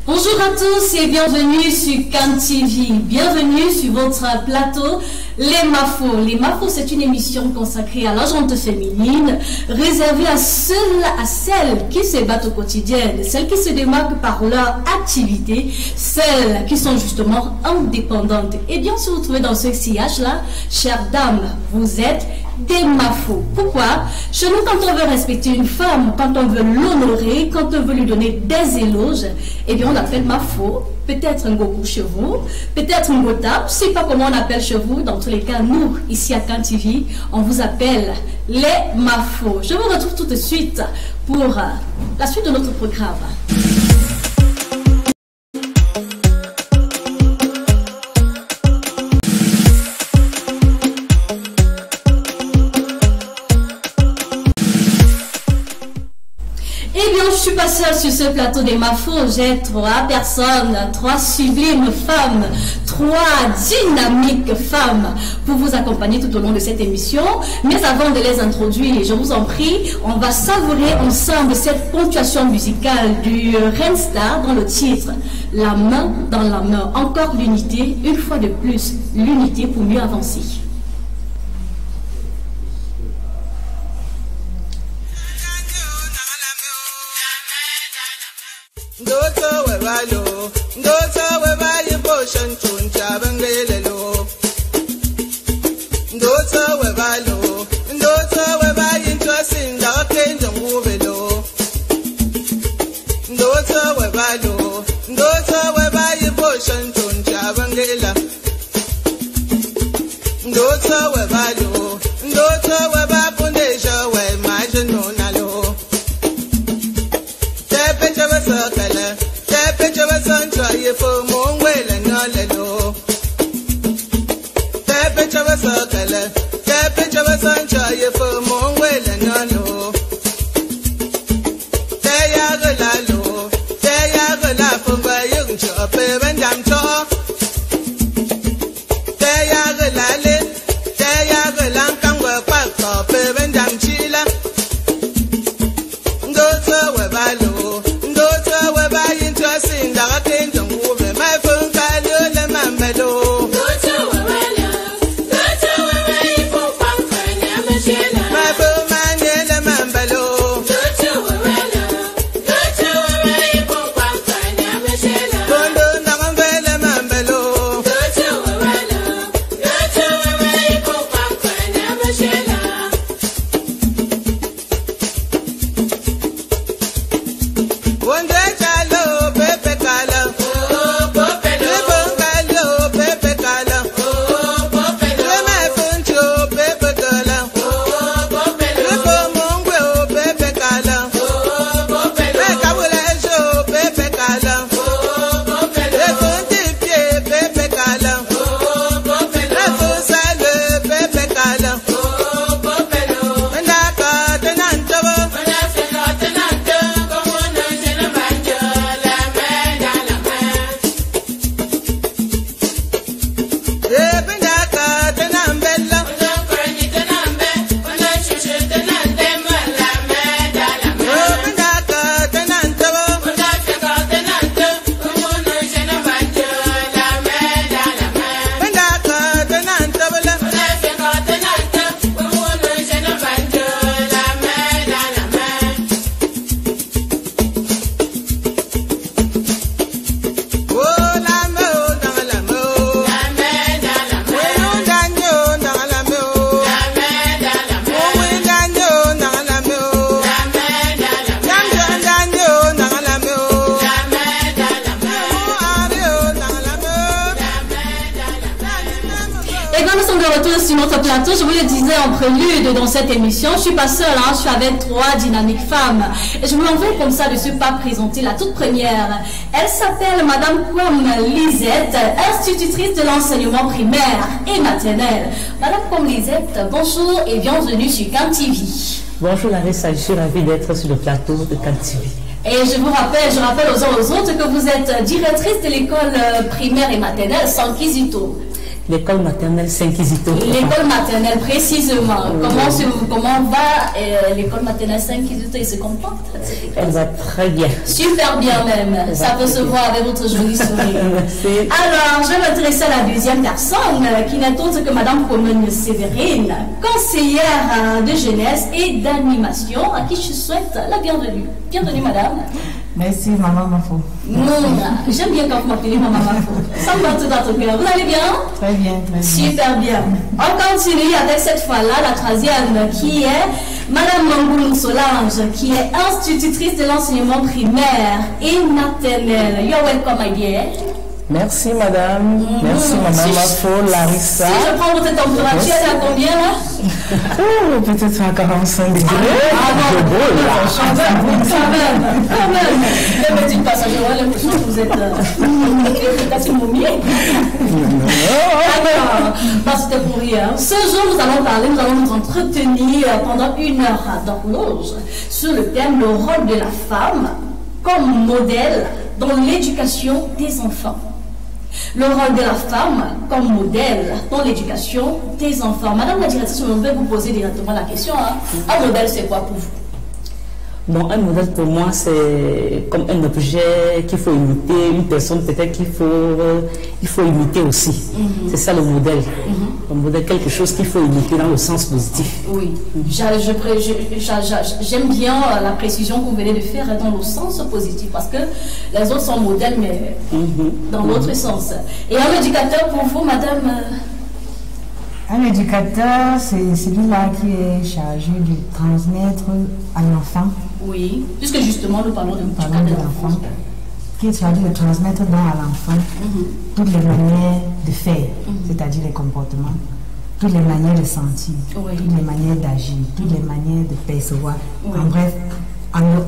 Bonjour à tous et bienvenue sur Can TV. Bienvenue sur votre plateau Les Mafos. Les Mafos, c'est une émission consacrée à la gente féminine, réservée à celles qui se battent au quotidien, celles qui se démarquent par leur activité, celles qui sont justement indépendantes. Et bien se retrouver dans ce sillage-là, chères dames, vous êtes des Mafos. Pourquoi? Chez nous, quand on veut respecter une femme, quand on veut l'honorer, quand on veut lui donner des éloges, eh bien on appelle Mafo. Peut-être un gogo chez vous, peut-être un gota, je ne sais pas comment on appelle chez vous. Dans tous les cas, nous, ici à Can TV, on vous appelle les Mafos. Je vous retrouve tout de suite pour la suite de notre programme. Je suis pas seule sur ce plateau des Mafos, j'ai trois personnes, trois sublimes femmes, trois dynamiques femmes pour vous accompagner tout au long de cette émission. Mais avant de les introduire, je vous en prie, on va savourer ensemble cette ponctuation musicale du Renstar dans le titre La main dans la main. Encore l'unité, une fois de plus, l'unité pour mieux avancer. Je vous le disais en prélude dans cette émission, je ne suis pas seule, je suis avec trois dynamiques femmes. Et je me l'envoie comme ça de ne pas présenter la toute première. Elle s'appelle Madame Kwam Lisette, institutrice de l'enseignement primaire et maternel. Madame Kwam Lisette, bonjour et bienvenue sur Can TV. Bonjour Larissa, je suis ravie d'être sur le plateau de Can TV. Et je rappelle aux uns aux autres que vous êtes directrice de l'école primaire et maternelle Sankizito. L'école maternelle Saint-Kizito. L'école maternelle, précisément. Comment va l'école maternelle Saint-Kizito? Il se comporte? Elle va très bien. Super bien même. Ça peut se voir avec votre joli sourire. Merci. Alors, je vais m'intéresser à la deuxième personne, qui n'est autre que Madame Comène Sévérine, conseillère de jeunesse et d'animation, à qui je souhaite la bienvenue. Bienvenue, Madame. Merci, Maman Mafo. J'aime bien quand vous m'appelez Maman Mafo. Ça me va tout dans ton cœur. Vous allez bien? Très bien, très bien. Super bien. On continue avec cette fois-là la troisième qui est Madame Mangoulou Solange, qui est institutrice de l'enseignement primaire et maternel. You're welcome, my dear. Merci madame, merci maman Mafo, Larissa. Si je prends votre température, elle est à combien là? Oh, peut-être à 45 degrés. Ah non, quand même. Ne me dites pas ça, j'aurais l'impression que vous êtes peut-être une momie. D'accord, c'était pour rien. Ce jour, nous allons nous entretenir pendant 1 heure d'horloge sur le thème le rôle de la femme comme modèle dans l'éducation des enfants. Le rôle de la femme comme modèle dans l'éducation des enfants. Madame la directrice, je vais vous poser directement la question. Un modèle, c'est quoi pour vous? Bon, un modèle pour moi, c'est comme un objet qu'il faut imiter, une personne peut-être qu'il faut imiter aussi. C'est ça le modèle. Le modèle, quelque chose qu'il faut imiter dans le sens positif. Oui, j'aime bien la précision que vous venez de faire dans le sens positif, parce que les autres sont modèles, mais dans l'autre sens. Et un éducateur pour vous, madame? Un éducateur, c'est celui-là qui est chargé de transmettre à l'enfant. Oui, puisque justement nous parlons de l'enfant. Qui est chargé de transmettre à l'enfant toutes les manières de faire, c'est-à-dire les comportements, toutes les manières de sentir, toutes les manières d'agir, toutes les manières de percevoir. En bref,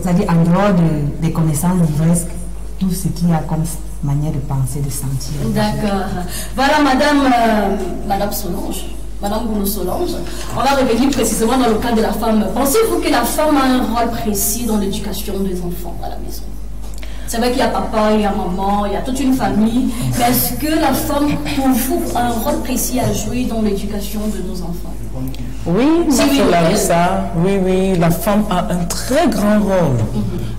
c'est-à-dire en dehors des connaissances livresques, tout ce qu'il y a comme manière de penser, de sentir. D'accord. Voilà, Madame Solange. Madame Goulou Solange, on va revenir précisément dans le cas de la femme. Pensez-vous que la femme a un rôle précis dans l'éducation des enfants à la maison? C'est vrai qu'il y a papa, il y a maman, il y a toute une famille, mais est-ce que la femme, pour vous, a un rôle précis à jouer dans l'éducation de nos enfants? Oui, Larissa, oui, la femme a un très grand rôle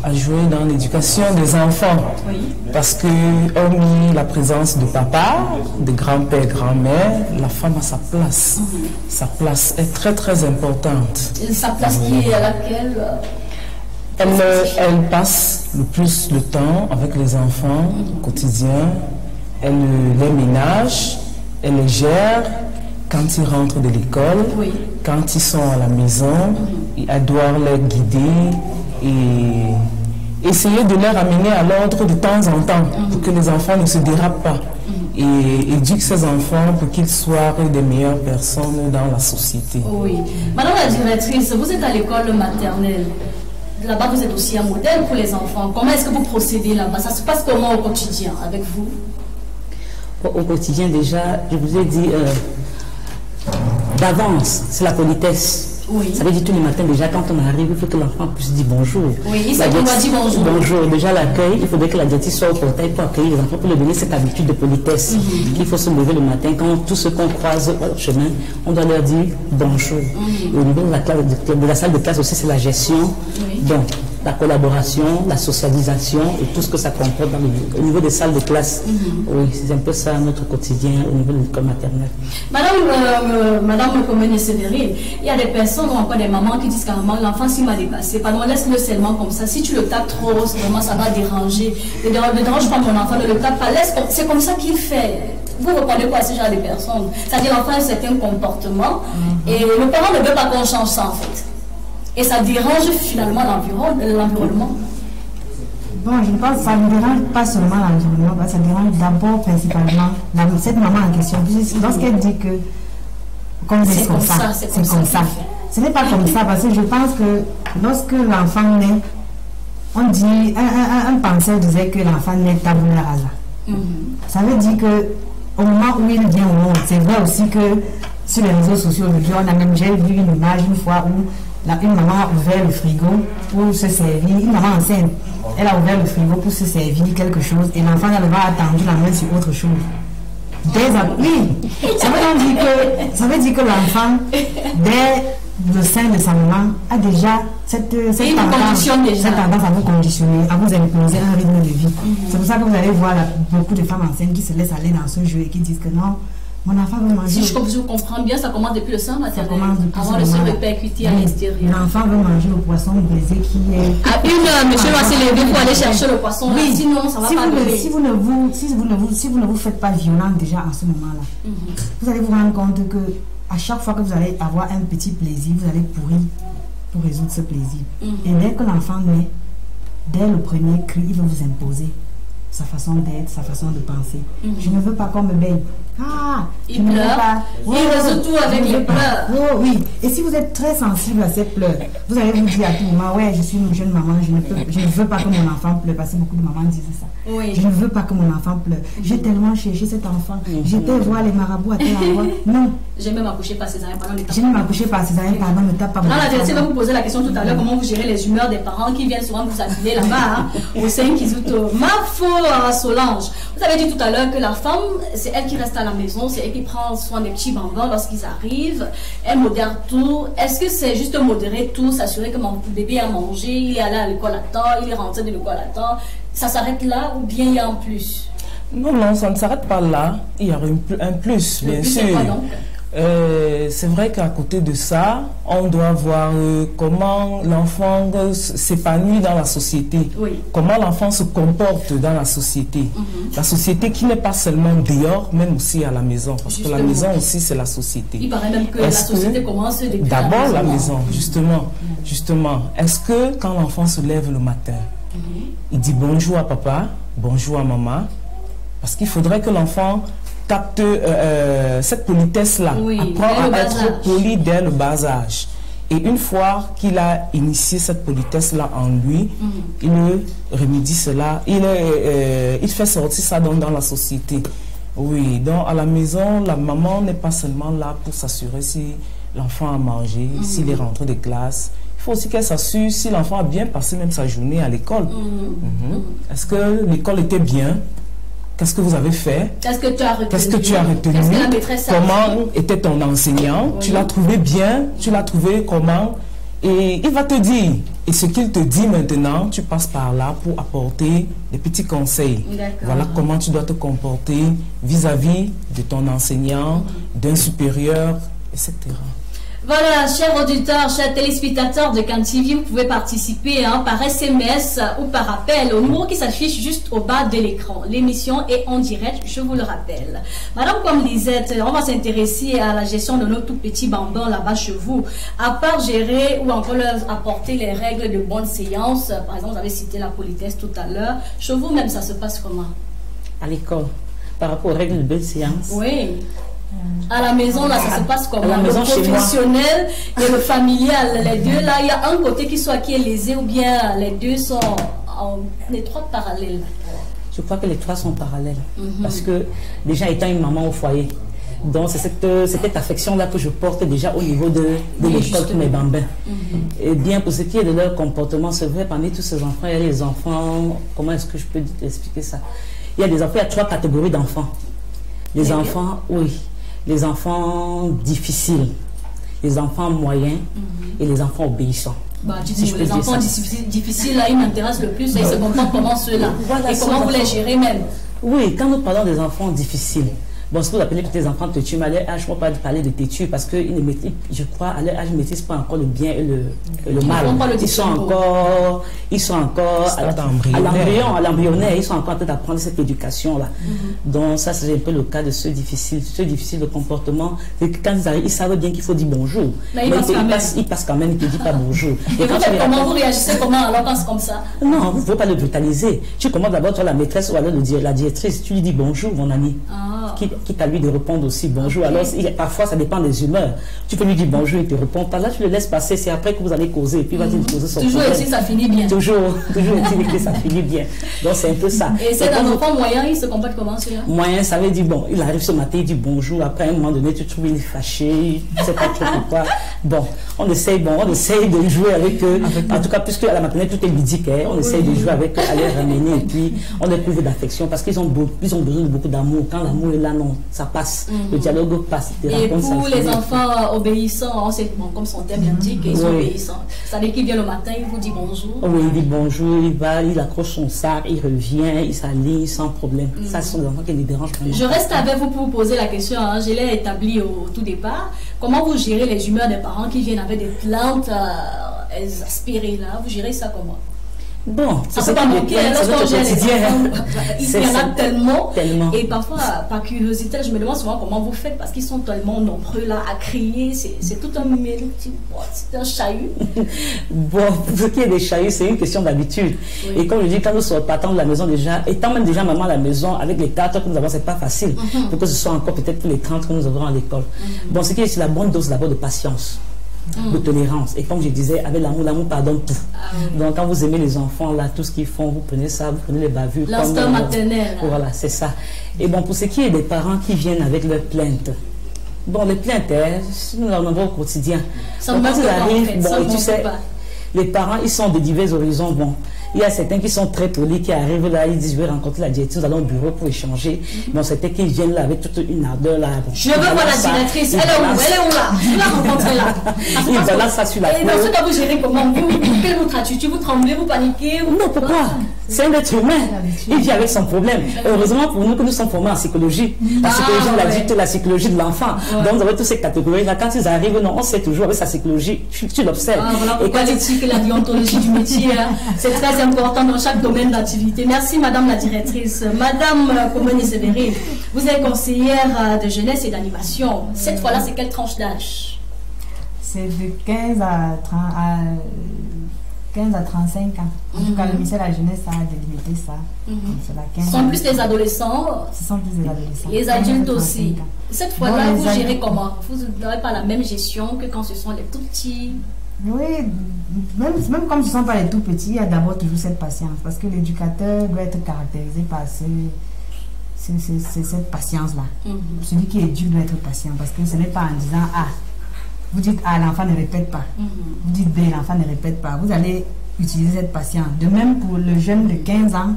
à jouer dans l'éducation des enfants. Parce que, hormis la présence de papa, de grand-père, grand-mère, la femme a sa place. Sa place est très très importante. Et sa place qui est à laquelle elle passe le plus de temps avec les enfants au quotidien. Elle les ménage, elle les gère. Quand ils rentrent de l'école, quand ils sont à la maison, elle doit les guider et essayer de les ramener à l'ordre de temps en temps pour que les enfants ne se dérapent pas. Et éduquer ces enfants pour qu'ils soient des meilleures personnes dans la société. Oui. Madame la directrice, vous êtes à l'école maternelle. Là-bas, vous êtes aussi un modèle pour les enfants. Comment est-ce que vous procédez là-bas? Ça se passe comment au quotidien avec vous? Au quotidien, déjà, je vous ai dit... d'avance, c'est la politesse. Ça veut dire tous les matins déjà quand on arrive, il faut que l'enfant puisse dire bonjour. Oui, il doit dire bonjour. Bonjour. Déjà l'accueil, il faudrait que la directrice soit au portail pour accueillir les enfants, pour leur donner cette habitude de politesse. Il faut se lever le matin, quand tous ceux qu'on croise au chemin, on doit leur dire bonjour. Et au niveau de la salle de classe aussi, c'est la gestion. Donc, la collaboration, la socialisation et tout ce que ça comporte au niveau des salles de classe. Oui, c'est un peu ça notre quotidien au niveau de l'école maternelle. Madame Comène Sévérine, il y a des personnes ou encore des mamans qui disent carrément l'enfant s'il m'a dépassé, pardon, laisse-le seulement comme ça. Si tu le tapes trop, vraiment ça va déranger. Ne dérange pas mon enfant, ne le tape pas, c'est comme ça qu'il fait. Vous répondez quoi à ce genre de personnes? C'est-à-dire l'enfant a un certain comportement et le parent ne veut pas qu'on change ça en fait. Et ça dérange finalement l'environnement. Bon, je pense que ça ne dérange pas seulement l'environnement, ça dérange d'abord principalement cette maman en question. Lorsqu'elle dit que c'est comme ça, c'est comme ça. Ce n'est pas comme ça, parce que je pense que lorsque l'enfant naît, on dit, un penseur disait que l'enfant naît tabula rasa. Ça veut dire que au moment où il vient au monde, c'est vrai aussi que sur les réseaux sociaux, j'ai vu une image une fois où une maman a ouvert le frigo pour se servir, une maman enceinte, elle a ouvert le frigo pour se servir quelque chose et l'enfant n'avait pas attendu la main sur autre chose. Oui, ça veut dire que l'enfant, dès le sein de sa maman, a déjà cette tendance à vous conditionner, à vous imposer un rythme de vie. C'est pour ça que vous allez voir beaucoup de femmes enceintes qui se laissent aller dans ce jeu et qui disent que non, mon enfant veut manger. Si je comprends bien, ça commence depuis le sein maternel. Avant de se répercuter à l'extérieur. L'enfant veut manger le poisson braisé qui est... À 1h, monsieur va se lever pour aller chercher le poisson. Oui. Sinon, ça va pas lever. Si vous ne vous faites pas violent déjà en ce moment-là, vous allez vous rendre compte que à chaque fois que vous allez avoir un petit plaisir, vous allez pourrir pour résoudre ce plaisir. Et dès que l'enfant naît, dès le premier cri, il va vous imposer sa façon d'être, sa façon de penser. Je ne veux pas qu'on me baigne. Il pleure. Il résout tout avec les pleurs. Oh oui. Et si vous êtes très sensible à ces pleurs, vous allez vous dire à tout moment, ouais, je suis une jeune maman, je ne veux pas que mon enfant pleure, parce que beaucoup de mamans disent ça. Oui. Je ne veux pas que mon enfant pleure. J'ai tellement cherché cet enfant. J'étais voir les marabouts à tel endroit. Non. J'ai même accouché par césarienne, pardon, ne tape pas mon enfant. La vérité, va vous poser la question tout à l'heure, comment vous gérez les humeurs des parents qui viennent souvent vous appeler là-bas, au sein Kizuto. Ma foi, Solange. Vous avez dit tout à l'heure que la femme, c'est elle qui reste à la maison, c'est elle qui prend soin des petits bambins lorsqu'ils arrivent, elle modère tout. Est-ce que c'est juste modérer tout, s'assurer que mon bébé a mangé, il est allé à l'école à temps, il est rentré de l'école à temps, ça s'arrête là ou bien il y a un plus? Non, ça ne s'arrête pas là, il y aura un plus, bien sûr. C'est vrai qu'à côté de ça, on doit voir comment l'enfant s'épanouit dans la société, comment l'enfant se comporte dans la société. La société qui n'est pas seulement dehors, même aussi à la maison, parce que la maison aussi c'est la société. Il paraît même que la société commence depuis d'abord la maison, justement. Est-ce que quand l'enfant se lève le matin, il dit bonjour à papa, bonjour à maman, parce qu'il faudrait que l'enfant capte cette politesse-là, apprend à être poli dès le bas âge. Et une fois qu'il a initié cette politesse-là en lui, il remédie cela, il fait sortir ça dans la société. Oui, donc à la maison, la maman n'est pas seulement là pour s'assurer si l'enfant a mangé, s'il est rentré de classe. Il faut aussi qu'elle s'assure si l'enfant a bien passé même sa journée à l'école. Est-ce que l'école était bien? Qu'est-ce que vous avez fait? Qu'est-ce que tu as retenu? Qu'est-ce que tu as retenu? Comment était ton enseignant? Tu l'as trouvé bien? Tu l'as trouvé comment? Et il va te dire. Et ce qu'il te dit maintenant, tu passes par là pour apporter des petits conseils. Voilà comment tu dois te comporter vis-à-vis de ton enseignant, d'un supérieur, etc. Voilà, chers auditeurs, chers téléspectateurs de CAN TV, vous pouvez participer par SMS ou par appel au numéro qui s'affiche juste au bas de l'écran. L'émission est en direct, je vous le rappelle. Madame comme Lisette, on va s'intéresser à la gestion de nos tout petits bambins là-bas chez vous. À part gérer ou encore leur apporter les règles de bonne séance, par exemple, vous avez cité la politesse tout à l'heure. Chez vous même, ça se passe comment? À l'école, par rapport aux règles de bonne séance. Oui. À la maison, là, ça se passe comment? Le professionnel et le familial, les deux, là, il y a un côté qui est lésé ou bien les deux sont en étroite parallèle? Je crois que les trois sont parallèles. Parce que déjà étant une maman au foyer, donc c'est cette affection-là que je porte déjà au niveau de l'école pour mes bambins. Et bien pour ce qui est de leur comportement, c'est vrai, parmi tous ces enfants, il y a les enfants, comment est-ce que je peux expliquer ça? Il y a des enfants, il y a trois catégories d'enfants. Les enfants, les enfants difficiles, les enfants moyens et les enfants obéissants. Les enfants difficiles, là, ils m'intéressent le plus et ils se comportent comment ceux-là. Et comment vous les gérez même? Oui, quand nous parlons des enfants difficiles, bon, ce que vous appelez que tes enfants têtus, mais à leur âge, je ne peux pas parler de têtus parce que je crois, à leur âge, ils ne maîtrisent pas encore le bien et le mal. Ils sont encore à l'embryonnaire, ils sont encore en train d'apprendre cette éducation-là. Donc ça, c'est un peu le cas de ceux difficiles de comportement. Et quand ils arrivent, ils savent bien qu'il faut dire bonjour. Mais ils passent quand même, ils ne te disent pas bonjour. Et comment vous réagissez alors quand c'est comme ça? Non, vous ne pouvez pas le brutaliser. Tu commandes d'abord toi la maîtresse ou alors la directrice, tu lui dis bonjour mon ami. Quitte à lui de répondre aussi bonjour. Alors, parfois, ça dépend des humeurs. Tu peux lui dire bonjour, il te répond pas. Là, tu le laisses passer. C'est après que vous allez causer. Et puis, il va te poser son problème. Toujours aussi, ça finit bien. Toujours que ça finit bien. Donc, c'est un peu ça. Et c'est un enfant moyen, il se comporte comment, celui-là? Moyen, ça veut dire, bon, il arrive ce matin, il dit bonjour. Après, à un moment donné, tu trouves, il est fâché. Tu ne sais pas trop pourquoi. Bon, on essaye de jouer avec eux. En tout cas, puisque à la maternelle, tout est ludique, hein, on essaye de jouer avec eux, à les ramener, et puis on les couvre d'affection, parce qu'ils ont besoin de beaucoup d'amour. Quand l'amour est là, non, ça passe. Le dialogue passe. Et pour les enfants obéissants, on sait, bon, comme son thème indique, ils sont obéissants. Ça veut dire qu'il vient le matin, il vous dit bonjour. Oui, il dit bonjour, il va, il accroche son sac, il revient, il s'aligne sans problème. Ça, ce sont des enfants qui les dérangent vraiment. Je reste avec vous pour vous poser la question, hein. Je l'ai établi au tout départ. Comment vous gérez les humeurs des parents qui viennent avec des plaintes aspirées là? Vous gérez ça comment? Bon, ça peut pas manquer, lorsqu'on gère les enfants, il y en a tellement. Et parfois, par curiosité, je me demande souvent comment vous faites, parce qu'ils sont tellement nombreux là à crier, c'est tout un mélange, c'est un chahut. Bon, pour ce qui est des chahuts, c'est une question d'habitude. Et comme je dis, quand nous sommes partant de la maison déjà, étant même déjà maman à la maison, avec les 4 que nous avons, c'est pas facile, pour que ce soit encore peut-être pour les 30 que nous aurons à l'école. Bon, ce qui est, c'est la bonne dose d'abord de patience. De tolérance. Et comme je disais, avec l'amour pardonne tout. Donc quand vous aimez les enfants, là, tout ce qu'ils font, vous prenez ça, vous prenez les bavures. L'instinct maternel. Voilà, c'est ça. Et bon, pour ce qui est des parents qui viennent avec leurs plaintes, bon, les plaintes, nous en avons au quotidien. Ça ne manque pas, en fait. Bon, tu sais, les parents, ils sont de divers horizons. Bon, il y a certains qui sont très polis, qui arrivent là, ils disent, je vais rencontrer la directrice, nous allons au bureau pour échanger. Bon, certains qui viennent là avec toute une ardeur là. Bon, je veux voir la directrice, elle est où là? Je veux la rencontrer là. Ils balancent ça sur la cour. Et dans ce cas, vous gérez comment? Quelle votre attitude? Vous tremblez, vous paniquez? Non, pourquoi? C'est un être humain. Il vit avec son problème. Heureusement pour nous que nous sommes formés en psychologie. La psychologie de l'adulte, la psychologie de l'enfant. Donc, vous avez toutes ces catégories-là. Quand ils arrivent, non, on sait toujours avec sa psychologie, tu l'observes. Voilà pourquoi l'éthique et la déontologie du métier, c'est très important dans chaque domaine d'activité. Merci, Madame la directrice. Madame Komoni Sévérine, vous êtes conseillère de jeunesse et d'animation. Cette fois-là, c'est quelle tranche d'âge? C'est de 15 à 35 ans. En tout cas, le ministère de la Jeunesse a délimité ça. Ce sont plus les adolescents. Ce sont plus les adolescents. Les adultes aussi. Cette fois-là, vous gérez comment? Vous n'avez pas la même gestion que quand ce sont les tout petits? Oui, même comme ce ne sont pas les tout petits, il y a d'abord toujours cette patience. Parce que l'éducateur doit être caractérisé par cette patience-là. Celui qui éduque doit être patient. Parce que ce n'est pas en disant A. Vous dites A, l'enfant ne répète pas. Vous dites B, l'enfant ne répète pas. Vous allez utiliser cette patience. De même pour le jeune de 15 ans,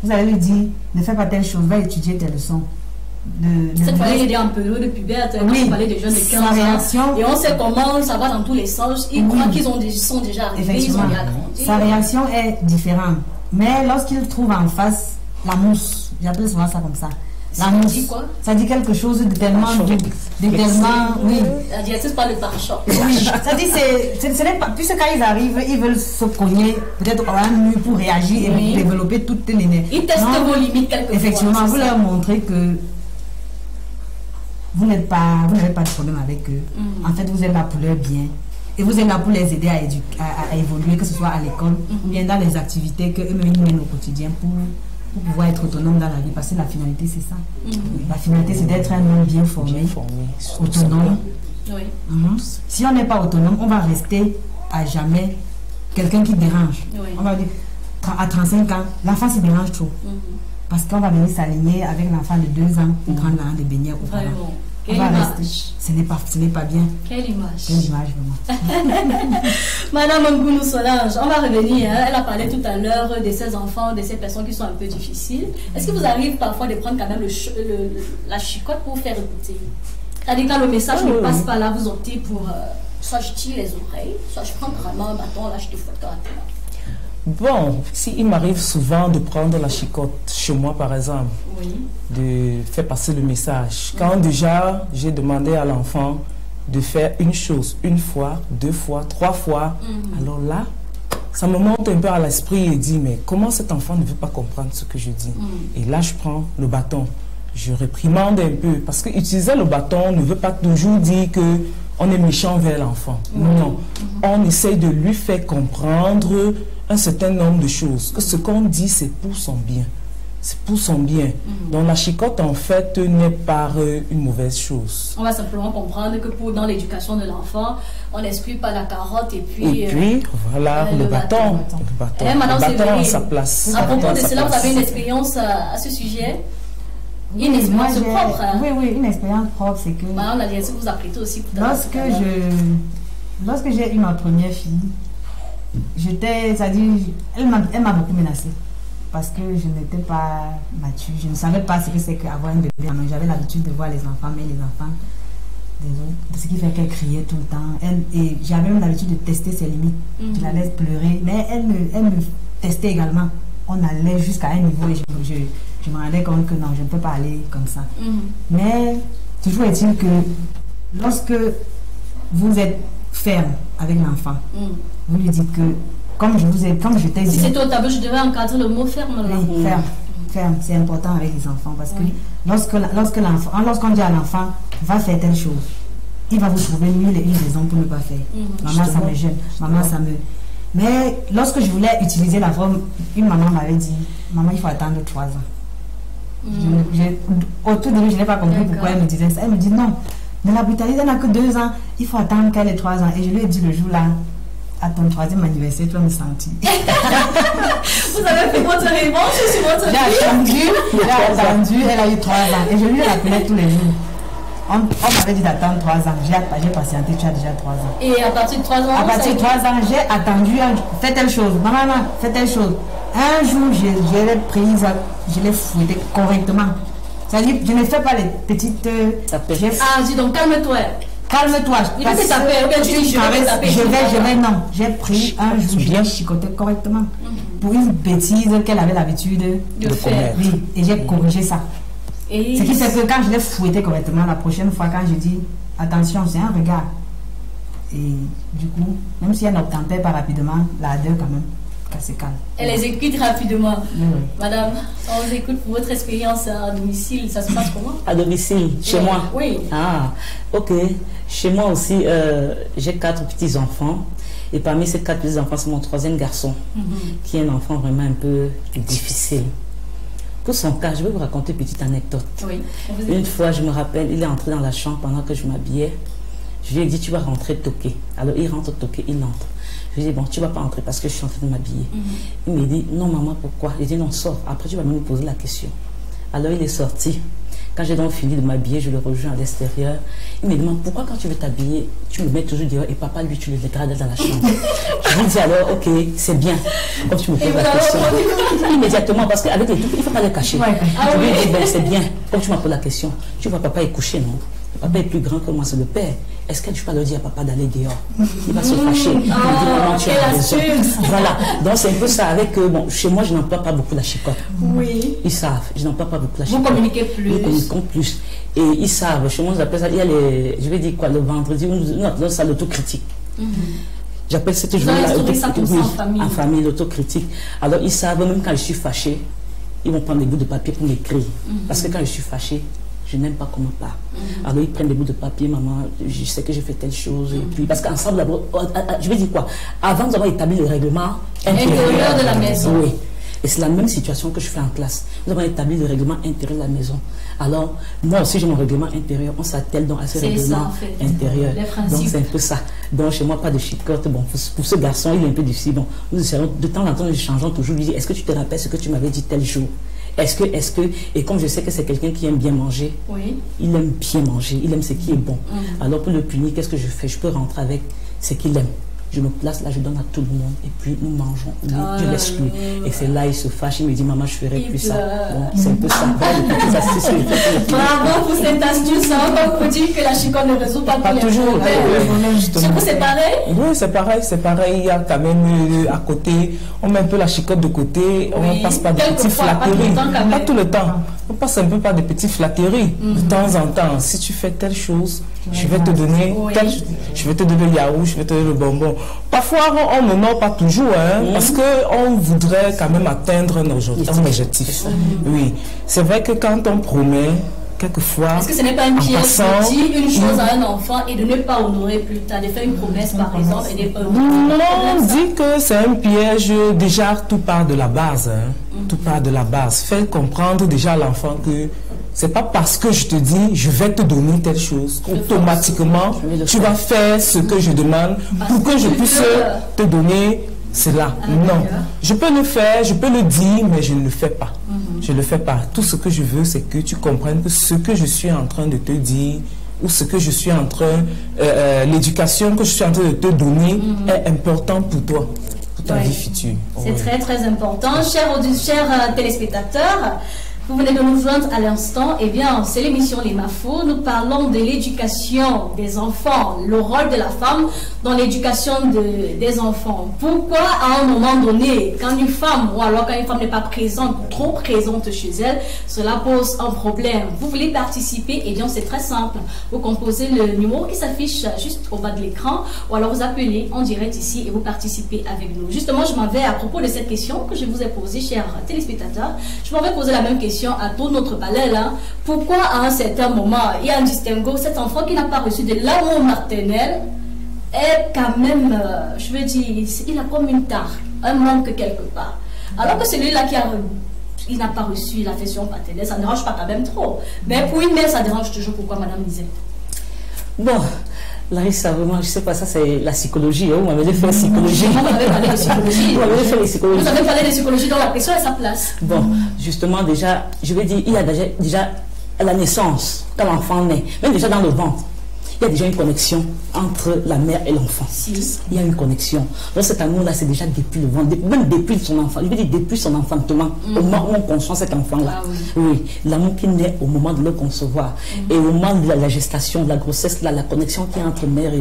vous allez lui dire, ne fais pas telle chose, va étudier tes leçons. Cette fois, il est en période de puberté, on parlait des jeunes de 15 ans. Et on sait comment ça va dans tous les sens. Ils croient qu'ils sont déjà arrivés, ils ont bien grandi. Sa réaction est différente. Mais lorsqu'il trouve en face la mousse, j'appelle souvent ça comme ça. La mousse, dit quoi? Ça dit quelque chose de tellement oui. La directrice parle de pare-choc. Oui, ça dit ce n'est pas, puisque quand ils arrivent, ils veulent se cogner peut-être à un mur pour réagir et développer toutes les nerfs. Ils testent vos limites quelquefois. Effectivement, vous leur montrez que vous n'avez pas de problème avec eux. En fait, vous êtes là pour leur bien. Et vous êtes là pour les aider à évoluer, que ce soit à l'école ou bien dans les activités qu'eux-mêmes mènent au quotidien pour pouvoir être autonome dans la vie. Parce que la finalité, c'est ça. La finalité, c'est d'être un homme bien formé, autonome. Si on n'est pas autonome, on va rester à jamais quelqu'un qui dérange. On va dire, à 35 ans, l'enfant se dérange trop. Parce qu'on va venir s'aligner avec l'enfant de 2 ans pour prendre l'an de baigner au parent. Quelle image. Ce n'est pas bien. Quelle image. Quelle image, vraiment. Madame Ngounou Solange, on va revenir. Elle a parlé tout à l'heure de ces enfants, de ces personnes qui sont un peu difficiles. Est-ce que vous arrivez parfois de prendre quand même la chicotte pour faire écouter? C'est-à-dire quand le message ne passe pas là, vous optez pour soit je tire les oreilles, soit je prends vraiment un bâton, là je te fouette à terre. Bon, il m'arrive souvent de prendre la chicotte chez moi, par exemple, de faire passer le message. Quand déjà, j'ai demandé à l'enfant de faire une chose, 1 fois, 2 fois, 3 fois, alors là, ça me monte un peu à l'esprit et dit, mais comment cet enfant ne veut pas comprendre ce que je dis? Et là, je prends le bâton, je réprimande un peu, parce que utiliser le bâton ne veut pas toujours dire que on est méchant vers l'enfant. Non, on essaye de lui faire comprendre un certain nombre de choses, que ce qu'on dit, c'est pour son bien. C'est pour son bien. Donc la chicotte, en fait, n'est pas une mauvaise chose. On va simplement comprendre que dans l'éducation de l'enfant, on n'exclut pas la carotte et puis voilà, le bâton. Madame Sévérine, à sa place. À propos de cela, vous avez une expérience à ce sujet? Une expérience propre. Oui, une expérience propre, c'est que... Madame la directrice, vous apprêtez aussi. Lorsque Lorsque j'ai eu ma première fille, c'est-à-dire, elle m'a beaucoup menacée. Parce que je n'étais pas mature, je ne savais pas ce que c'est qu'avoir un bébé. J'avais l'habitude de voir les enfants, mais les enfants des autres, ce qui fait qu'elle criait tout le temps. Et j'avais même l'habitude de tester ses limites. Je la laisse pleurer, mais elle me testait également. On allait jusqu'à un niveau et je me rendais compte que non, je ne peux pas aller comme ça. Mais toujours est-il que lorsque vous êtes ferme avec l'enfant, vous lui dites que comme je t'ai dit. Si c'est au tableau, je devais encadrer le mot ferme là. Oui, ferme, c'est important avec les enfants parce que lorsqu'on dit à l'enfant va faire telle chose, il va vous trouver mille et une raisons pour ne pas faire. Maman, ça me gêne, maman, ça me. Mais lorsque je voulais utiliser la forme, une maman m'avait dit, maman, il faut attendre 3 ans. Au tout début, je n'ai pas compris pourquoi elle me disait ça. Elle me dit non, mais la brutalité, elle n'a que 2 ans, il faut attendre qu'elle ait 3 ans. Et je lui ai dit le jour là, à ton 3e anniversaire, tu vas me sentir. Vous avez fait votre revanche sur votre fille? J'ai attendu, elle a eu 3 ans. Et je lui rappelais tous les jours. On m'avait dit d'attendre 3 ans. J'ai patienté, tu as déjà 3 ans. Et à partir de 3 ans? À partir de 3 ans, j'ai attendu, fais telle chose. Maman, fais telle chose. Un jour, je l'ai prise, je l'ai fouettée correctement. C'est-à-dire, je ne fais pas les petites. Dis donc, calme-toi. Calme-toi. Il va te taper, ou bien tu dis je vais taper. Je vais, non. J'ai pris un jour, je l'ai chicoté correctement. Pour une bêtise qu'elle avait l'habitude de faire. Oui, et j'ai corrigé ça. Ce qui fait que quand je l'ai fouetté correctement, la prochaine fois, quand je dis attention, c'est un regard. Et du coup, même si elle n'obtempère pas rapidement, la ardeur quand même, elle se calme. Elle exécute rapidement. Madame, on vous écoute pour votre expérience à domicile. Ça se passe comment? À domicile, chez moi? Oui. Ah, ok. Chez moi aussi, j'ai 4 petits-enfants. Et parmi ces 4 petits-enfants, c'est mon 3e garçon, qui est un enfant vraiment un peu difficile. Pour son cas, je vais vous raconter une petite anecdote. Oui. Une fois, je me rappelle, il est entré dans la chambre pendant que je m'habillais. Je lui ai dit, tu vas rentrer toquer. Alors, il rentre toquer, il entre. Je lui ai dit, bon, tu ne vas pas entrer parce que je suis en train de m'habiller. Il me dit, non, maman, pourquoi? J'ai dit, non, sors. Après, tu vas me poser la question. Alors, il est sorti. Quand j'ai donc fini de m'habiller, je le rejoins à l'extérieur. Il me demande, pourquoi quand tu veux t'habiller, tu me mets toujours dehors et papa, lui, tu le dégrades dans la chambre? Je lui dis alors, ok, c'est bien. Quand tu me poses la question, immédiatement, parce qu'avec les trucs, il ne faut pas les cacher. Je lui dis, ben, c'est bien. Quand tu m'as posé la question, tu vois, papa est couché, non? Papa est plus grand que moi, c'est le père. Est-ce que tu peux leur dire à papa d'aller dehors? Il va se fâcher. Il me dit, maman, tu as raison. Voilà. Donc, c'est un peu ça avec, bon, chez moi, je n'emploie pas beaucoup la chicotte. Oui. Ils savent. Je n'emploie pas beaucoup la chicotte. Vous communiquez plus. Nous communiquons plus. Et ils savent. Chez moi, on appelle ça, il y a les, je vais dire quoi, le vendredi, non, ça, l'autocritique. J'appelle cette journée-là, en famille, l'autocritique. Alors, ils savent, même quand je suis fâchée, ils vont prendre des bouts de papier pour m'écrire. Parce que quand je suis fâchée, je n'aime pas comment part. Alors ils prennent des bouts de papier, maman, je sais que j'ai fait telle chose. Et puis, parce qu'ensemble, d'abord, je vais dire quoi? Avant, nous avons établi le règlement intérieur de la maison. Oui. Et c'est la même situation que je fais en classe. Nous avons établi le règlement intérieur de la maison. Alors, moi aussi, j'ai mon règlement intérieur. On s'attelle donc à ce règlement intérieur. Donc, c'est un peu ça. Donc, chez moi, pas de chicotte. Bon, pour ce garçon, il est un peu difficile. Bon, nous essayons, de temps en temps, nous changeons toujours. Lui dit, est-ce que tu te rappelles ce que tu m'avais dit tel jour? Est-ce que, et comme je sais que c'est quelqu'un qui aime bien manger, il aime bien manger, il aime ce qui est bon. Alors pour le punir, qu'est-ce que je fais? Je peux rentrer avec ce qu'il aime. Je me place là, je donne à tout le monde et puis nous mangeons. Je l'exclus. Et c'est là, il se fâche, il me dit, maman, je ferai plus ça. Bon, c'est un peu ça. Bravo pour cette astuce. On peut dire que la chicotte ne résout pas tous les problèmes. Chez vous, c'est pareil? Oui, c'est pareil. Il y a quand même à côté, on met un peu la chicotte de côté, on ne passe pas de petites flatteries. Pas tout le temps. On passe un peu par des petites flatteries de temps en temps. Si tu fais telle chose, je vais te donner je vais te donner le yaourt, je vais te donner le bonbon. Parfois, on ne ment pas toujours, parce qu'on voudrait quand même atteindre un objectif. Oui, c'est vrai que quand on promet, quelquefois... Est-ce que ce n'est pas un piège de dire une chose à un enfant et de ne pas honorer plus tard, de faire une promesse par exemple et de ne pas honorer? Non, on dit que c'est un piège, déjà tout part de la base. Tout part de la base. Fais comprendre déjà à l'enfant que c'est pas parce que je te dis je vais te donner telle chose qu'automatiquement tu vas faire ce que je demande pour que je puisse te donner cela. Non. Je peux le faire, je peux le dire, mais je ne le fais pas. Je ne le fais pas. Tout ce que je veux, c'est que tu comprennes que ce que je suis en train de te dire, ou ce que je suis en train, l'éducation que je suis en train de te donner est important pour toi, pour ta vie future. C'est très très important. Chers téléspectateurs, vous venez de nous joindre à l'instant. Eh bien, c'est l'émission Les Mafos. Nous parlons de l'éducation des enfants, le rôle de la femme dans l'éducation des enfants. Pourquoi, à un moment donné, quand une femme, ou alors quand une femme n'est pas présente, trop présente chez elle, cela pose un problème? Vous voulez participer? Eh bien, c'est très simple. Vous composez le numéro qui s'affiche juste au bas de l'écran, ou alors vous appelez en direct ici et vous participez avec nous. Justement, je m'en vais à propos de cette question que je vous ai posée, chers téléspectateurs. Je m'en vais poser la même question à tout notre palais là. Pourquoi à un certain moment il y a un distinguo, cet enfant qui n'a pas reçu de l'amour maternel est quand même, je veux dire, il a comme une tare, un manque quelque part. Alors que celui-là il n'a pas reçu l'affection paternelle, ça ne dérange pas quand même trop. Mais pour une mère, ça dérange toujours. Pourquoi, madame disait? Bon, Larissa, vraiment, je ne sais pas, ça c'est la psychologie. Vous m'avez fait la psychologie. Vous m'avez parlé de psychologie. Vous avez parlé de psychologie, donc la question est à sa place. Bon, justement, déjà, je vais dire, il y a déjà à la naissance, quand l'enfant naît, même déjà dans le ventre, il y a déjà une connexion entre la mère et l'enfant. Il y a une connexion. Donc cet amour-là, c'est déjà depuis le ventre, même depuis son enfant. Je veux dire, depuis son enfantement, au moment où on conçoit cet enfant-là. Ah, oui, l'amour qui naît au moment de le concevoir. Et au moment de la gestation, de la grossesse, là, la connexion qui est entre mère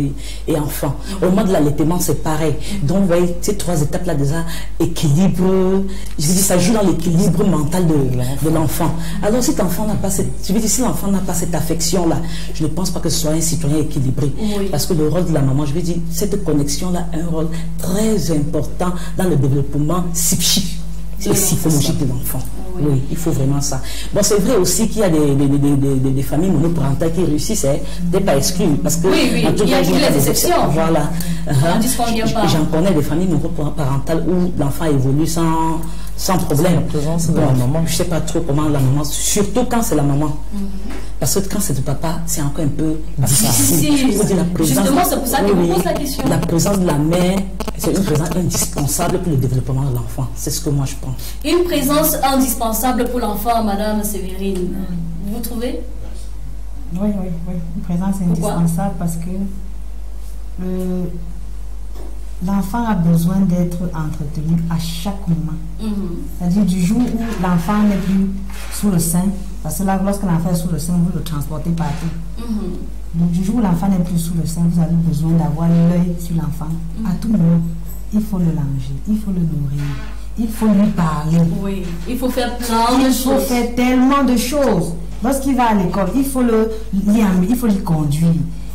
et enfant. Au moment de l'allaitement, c'est pareil. Donc, vous voyez, ces trois étapes-là, déjà, équilibre, je veux dire, ça joue dans l'équilibre mental de l'enfant. Alors, si l'enfant n'a pas cette, je veux dire, si l'enfant n'a pas cette affection-là, je ne pense pas que ce soit un citoyen équilibré. Parce que le rôle de la maman, je veux dire, cette connexion-là a un rôle très important dans le développement psychique et psychologique de l'enfant. Oui, il faut vraiment ça. Bon, c'est vrai aussi qu'il y a des familles monoparentales qui réussissent, n'est pas exclu. Parce que il y a des exceptions. Voilà. J'en connais des familles monoparentales où l'enfant évolue sans problème. La présence de la maman. Je ne sais pas trop comment la maman, surtout quand c'est la maman. Parce que quand c'est le papa, c'est encore un peu difficile. Justement, c'est pour ça que je vous pose la question. La présence de la mère, c'est une présence indispensable pour le développement de l'enfant. C'est ce que moi je pense. Une présence indispensable pour l'enfant, madame Sévérine. Vous trouvez? Oui. Une présence indispensable parce que l'enfant a besoin d'être entretenu à chaque moment. C'est-à-dire du jour où l'enfant n'est plus sous le sein, parce que là, lorsque l'enfant est sous le sein, vous le transportez partout. Donc du jour où l'enfant n'est plus sous le sein, vous avez besoin d'avoir l'œil sur l'enfant. À tout moment, il faut le langer, il faut le nourrir, il faut lui parler. Oui, il faut faire plein de choses. Il faut faire tellement de choses. Lorsqu'il va à l'école, il faut lui conduire,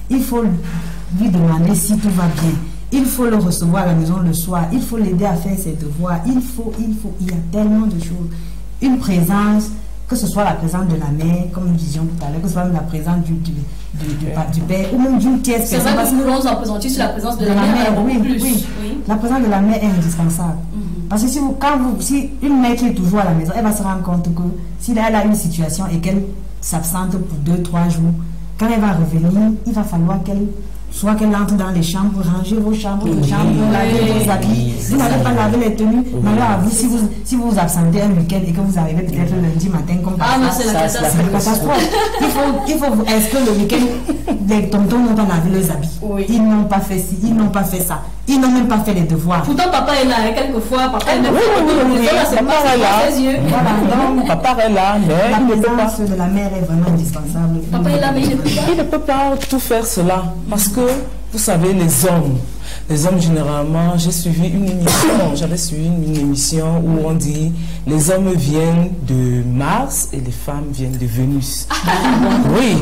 il faut lui demander si tout va bien. Il faut le recevoir à la maison le soir. Il faut l'aider à faire ses devoirs. Il y a tellement de choses. Une présence, que ce soit la présence de la mère, comme nous disions tout à l'heure, que ce soit même la présence du père, ou même d'une tierce personne. C'est vrai que nous nous appesantis sur la présence de la mère. Oui. La présence de la mère est indispensable. Parce que si une mère qui est toujours à la maison, elle va se rendre compte que si elle a une situation et qu'elle s'absente pour 2-3 jours, quand elle va revenir, il va falloir soit qu'elle entre dans les chambres, ranger vos chambres, laver vos habits. Vous n'avez pas lavé les tenues. Malheur à vous, si vous vous absentez un week-end et que vous arrivez peut-être le lundi matin comme c'est la catastrophe. Il faut est-ce que le week-end, les tontons n'ont pas lavé leurs habits? Ils n'ont pas fait ci, ils n'ont pas fait ça. Ils n'ont même pas fait les devoirs. Pourtant, papa est là, quelquefois. Papa est là. Papa est là. Donc, papa est là, mais la présence de la mère est vraiment indispensable. Papa est là, mais il ne peut pas tout faire cela. Parce que, vous savez, les hommes généralement, j'avais suivi une émission où on dit les hommes viennent de Mars et les femmes viennent de Vénus. Oui,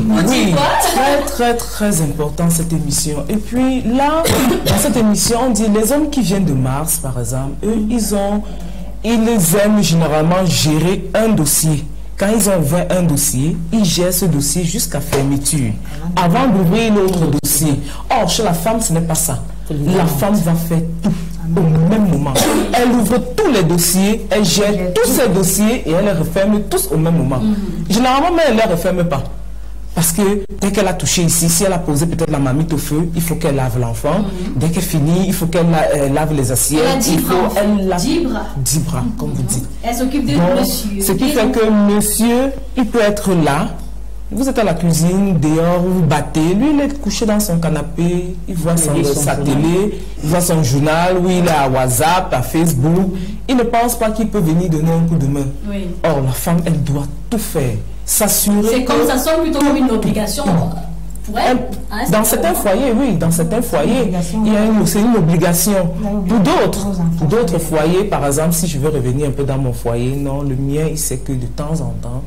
très très important cette émission. Et puis là, dans cette émission, on dit les hommes qui viennent de Mars, par exemple, eux, ils aiment généralement gérer un dossier. Quand ils ont ouvert un dossier, ils gèrent ce dossier jusqu'à fermeture, avant d'ouvrir l'autre dossier. Or, chez la femme, ce n'est pas ça. La femme va faire tout au même moment. Elle ouvre tous les dossiers, elle gère tous ces dossiers et elle les referme tous au même moment. Généralement, mais elle ne les referme pas. Parce que dès qu'elle a touché ici, si elle a posé peut-être la marmite au feu, il faut qu'elle lave l'enfant. Dès qu'elle finit, il faut qu'elle lave les assiettes. Dibra, comme vous dites. Elle s'occupe de monsieur. Ce qui fait que monsieur, il peut être là Vous êtes à la cuisine, dehors, vous vous battez. Lui, il est couché dans son canapé, il voit sa télé, il voit son journal, oui, il est à WhatsApp, à Facebook. Il ne pense pas qu'il peut venir donner un coup de main. Oui. Or, la femme, elle doit tout faire, s'assurer. C'est comme ça semble plutôt comme une obligation pour elle. Dans certains foyers, oui, dans certains foyers, c'est une obligation. Pour d'autres foyers, par exemple, si je veux revenir un peu dans mon foyer, non, le mien, il sait que de temps en temps,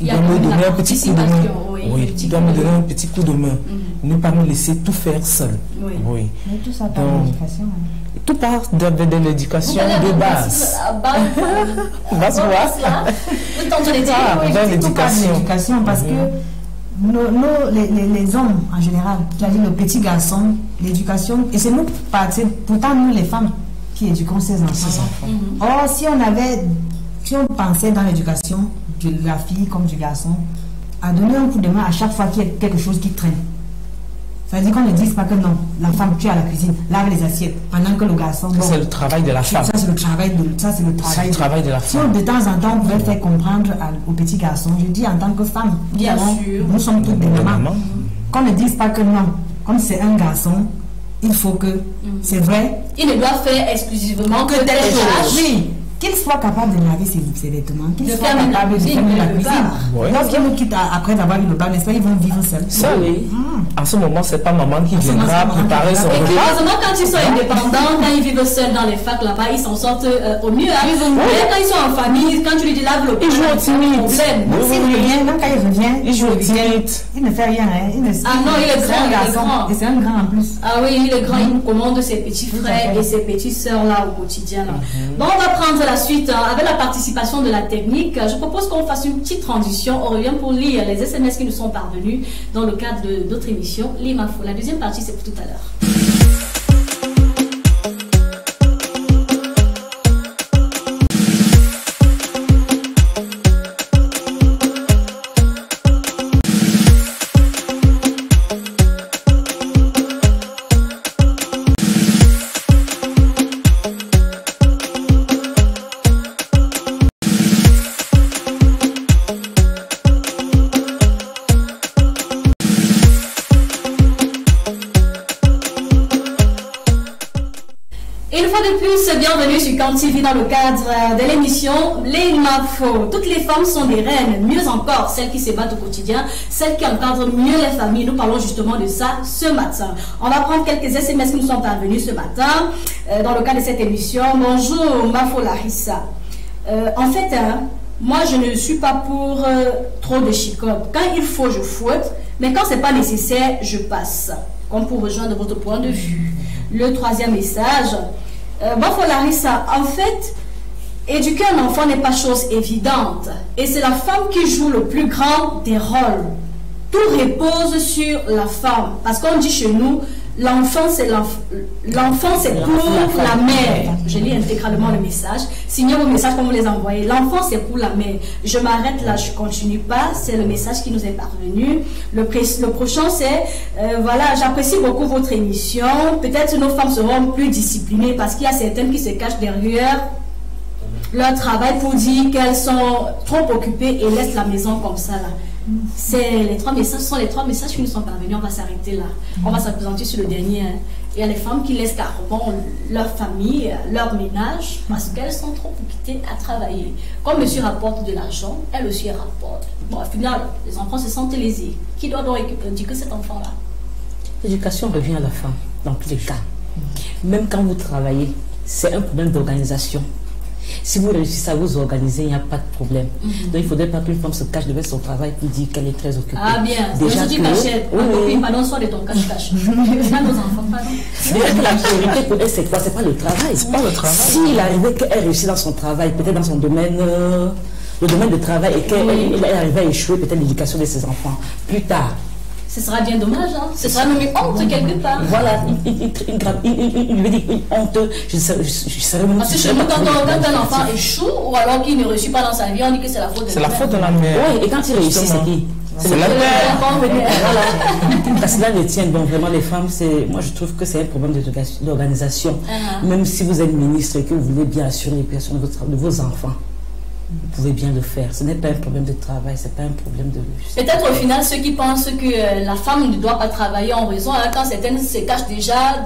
il doit me donner un petit coup de main. Oui, il doit me donner un petit coup de main. Ne pas me laisser tout faire seul. Oui. Mais tout ça part de l'éducation. Tout part de l'éducation de base. Base quoi? Tout part de l'éducation parce que les hommes en général, c'est-à-dire nos petits garçons, l'éducation, et c'est nous, pourtant nous les femmes qui éduquons ces enfants. Or, si on pensait dans l'éducation de la fille comme du garçon, à donner un coup de main à chaque fois qu'il y a quelque chose qui traîne. Ça veut dire qu'on ne dise pas que non, la femme, tu es à la cuisine, lave les assiettes, pendant que le garçon... Bon, c'est le travail de la femme. Ça, c'est le travail de la femme. Si de temps en temps, on pouvait faire comprendre aux petits garçons, je dis en tant que femme, bien sûr, nous sommes toutes des mamans, qu'on ne dise pas que non, comme c'est un garçon, il faut que, c'est vrai... Il ne doit faire exclusivement que telle chose. Oui. Qu'il soit capable de laver ses vêtements, qu'il soit capable de faire la cuisine. Lorsqu'ils nous quittent après avoir eu le bain, n'est-ce pas, ils vont vivre seuls. Ça, oui. En ce moment, c'est pas maman qui viendra préparer son repas. Heureusement, quand ils sont indépendants, quand ils vivent seuls dans les facs là-bas, ils s'en sortent au mieux. Mais quand ils sont en famille, quand tu lui dis lave le pain, ils jouent au timide. Même quand il revient, il joue au timide. Il ne fait rien. Ah non, il est grand, il est grand. Et c'est un grand en plus. Ah oui, il est grand, il nous commande ses petits frères et ses petites sœurs là au quotidien. Bon, on va prendre la suite avec la participation de la technique. Je propose qu'on fasse une petite transition. On revient pour lire les SMS qui nous sont parvenus dans le cadre de d'autres émissions. L'IMAFO. La deuxième partie, c'est pour tout à l'heure. Bienvenue sur Camp TV dans le cadre de l'émission Les Mafos. Toutes les femmes sont des reines, mieux encore celles qui se battent au quotidien, celles qui encadrent mieux les familles. Nous parlons justement de ça ce matin. On va prendre quelques SMS qui nous sont parvenus ce matin dans le cadre de cette émission. Bonjour Mafo Larissa. En fait, moi je ne suis pas pour trop de chicotes. Quand il faut, je fouette, mais quand c'est pas nécessaire, je passe. Comme pour rejoindre votre point de vue. Le troisième message. Mafo Larissa, en fait, éduquer un enfant n'est pas chose évidente. Et c'est la femme qui joue le plus grand des rôles. Tout repose sur la femme. Parce qu'on dit chez nous, l'enfant c'est pour la mère. Je lis intégralement le message. Signez vos messages comme vous les envoyez. L'enfant c'est pour la mère. Je m'arrête là, je continue pas. C'est le message qui nous est parvenu. Le prochain c'est, voilà, j'apprécie beaucoup votre émission. Peut-être nos femmes seront plus disciplinées parce qu'il y a certaines qui se cachent derrière leur travail pour dire qu'elles sont trop occupées et laissent la maison comme ça là. Les trois messages qui nous sont parvenus. On va s'arrêter là. On va s'appesantir sur le dernier. Il y a les femmes qui laissent carrément leur famille, leur ménage, parce qu'elles sont trop occupées à travailler. Comme monsieur rapporte de l'argent, elle aussi rapporte. Bon, au final, les enfants se sentent lésés. Qui doit donc éduquer cet enfant-là? L'éducation revient à la femme, dans tous les cas. Même quand vous travaillez, c'est un problème d'organisation. Si vous réussissez à vous organiser, il n'y a pas de problème. Donc il ne faudrait pas qu'une femme se cache devant son travail pour dire qu'elle est très occupée. Ah bien, déjà tu cachette. Oui. Pardon, soit de ton cache-cache. Pas nos enfants, pardon. La priorité pour elle, c'est quoi? C'est pas le travail. C'est pas le travail. S'il arrivait qu'elle réussit dans son travail, peut-être dans son domaine, le domaine de travail, et qu'elle arrivait à échouer peut-être l'éducation de ses enfants, plus tard. Ce sera bien dommage, hein. Ce sera même une honte quelque part. Voilà, il lui dit une honte. Je serais même. Parce que chez nous, quand un enfant échoue ou alors qu'il ne réussit pas dans sa vie, on dit que c'est la faute de la mère. C'est la faute de la mère. Oui, et quand il réussit, c'est qui? C'est la mère. Parce que là, les tiennes, bon, vraiment, les femmes, moi je trouve que c'est un problème d'organisation. Même si vous êtes ministre et que vous voulez bien assurer l'éducation de vos enfants. vous pouvez bien le faire. Ce n'est pas un problème de travail, ce n'est pas un problème de... Peut-être au final, ceux qui pensent que la femme ne doit pas travailler ont raison, hein, quand certaines se cachent déjà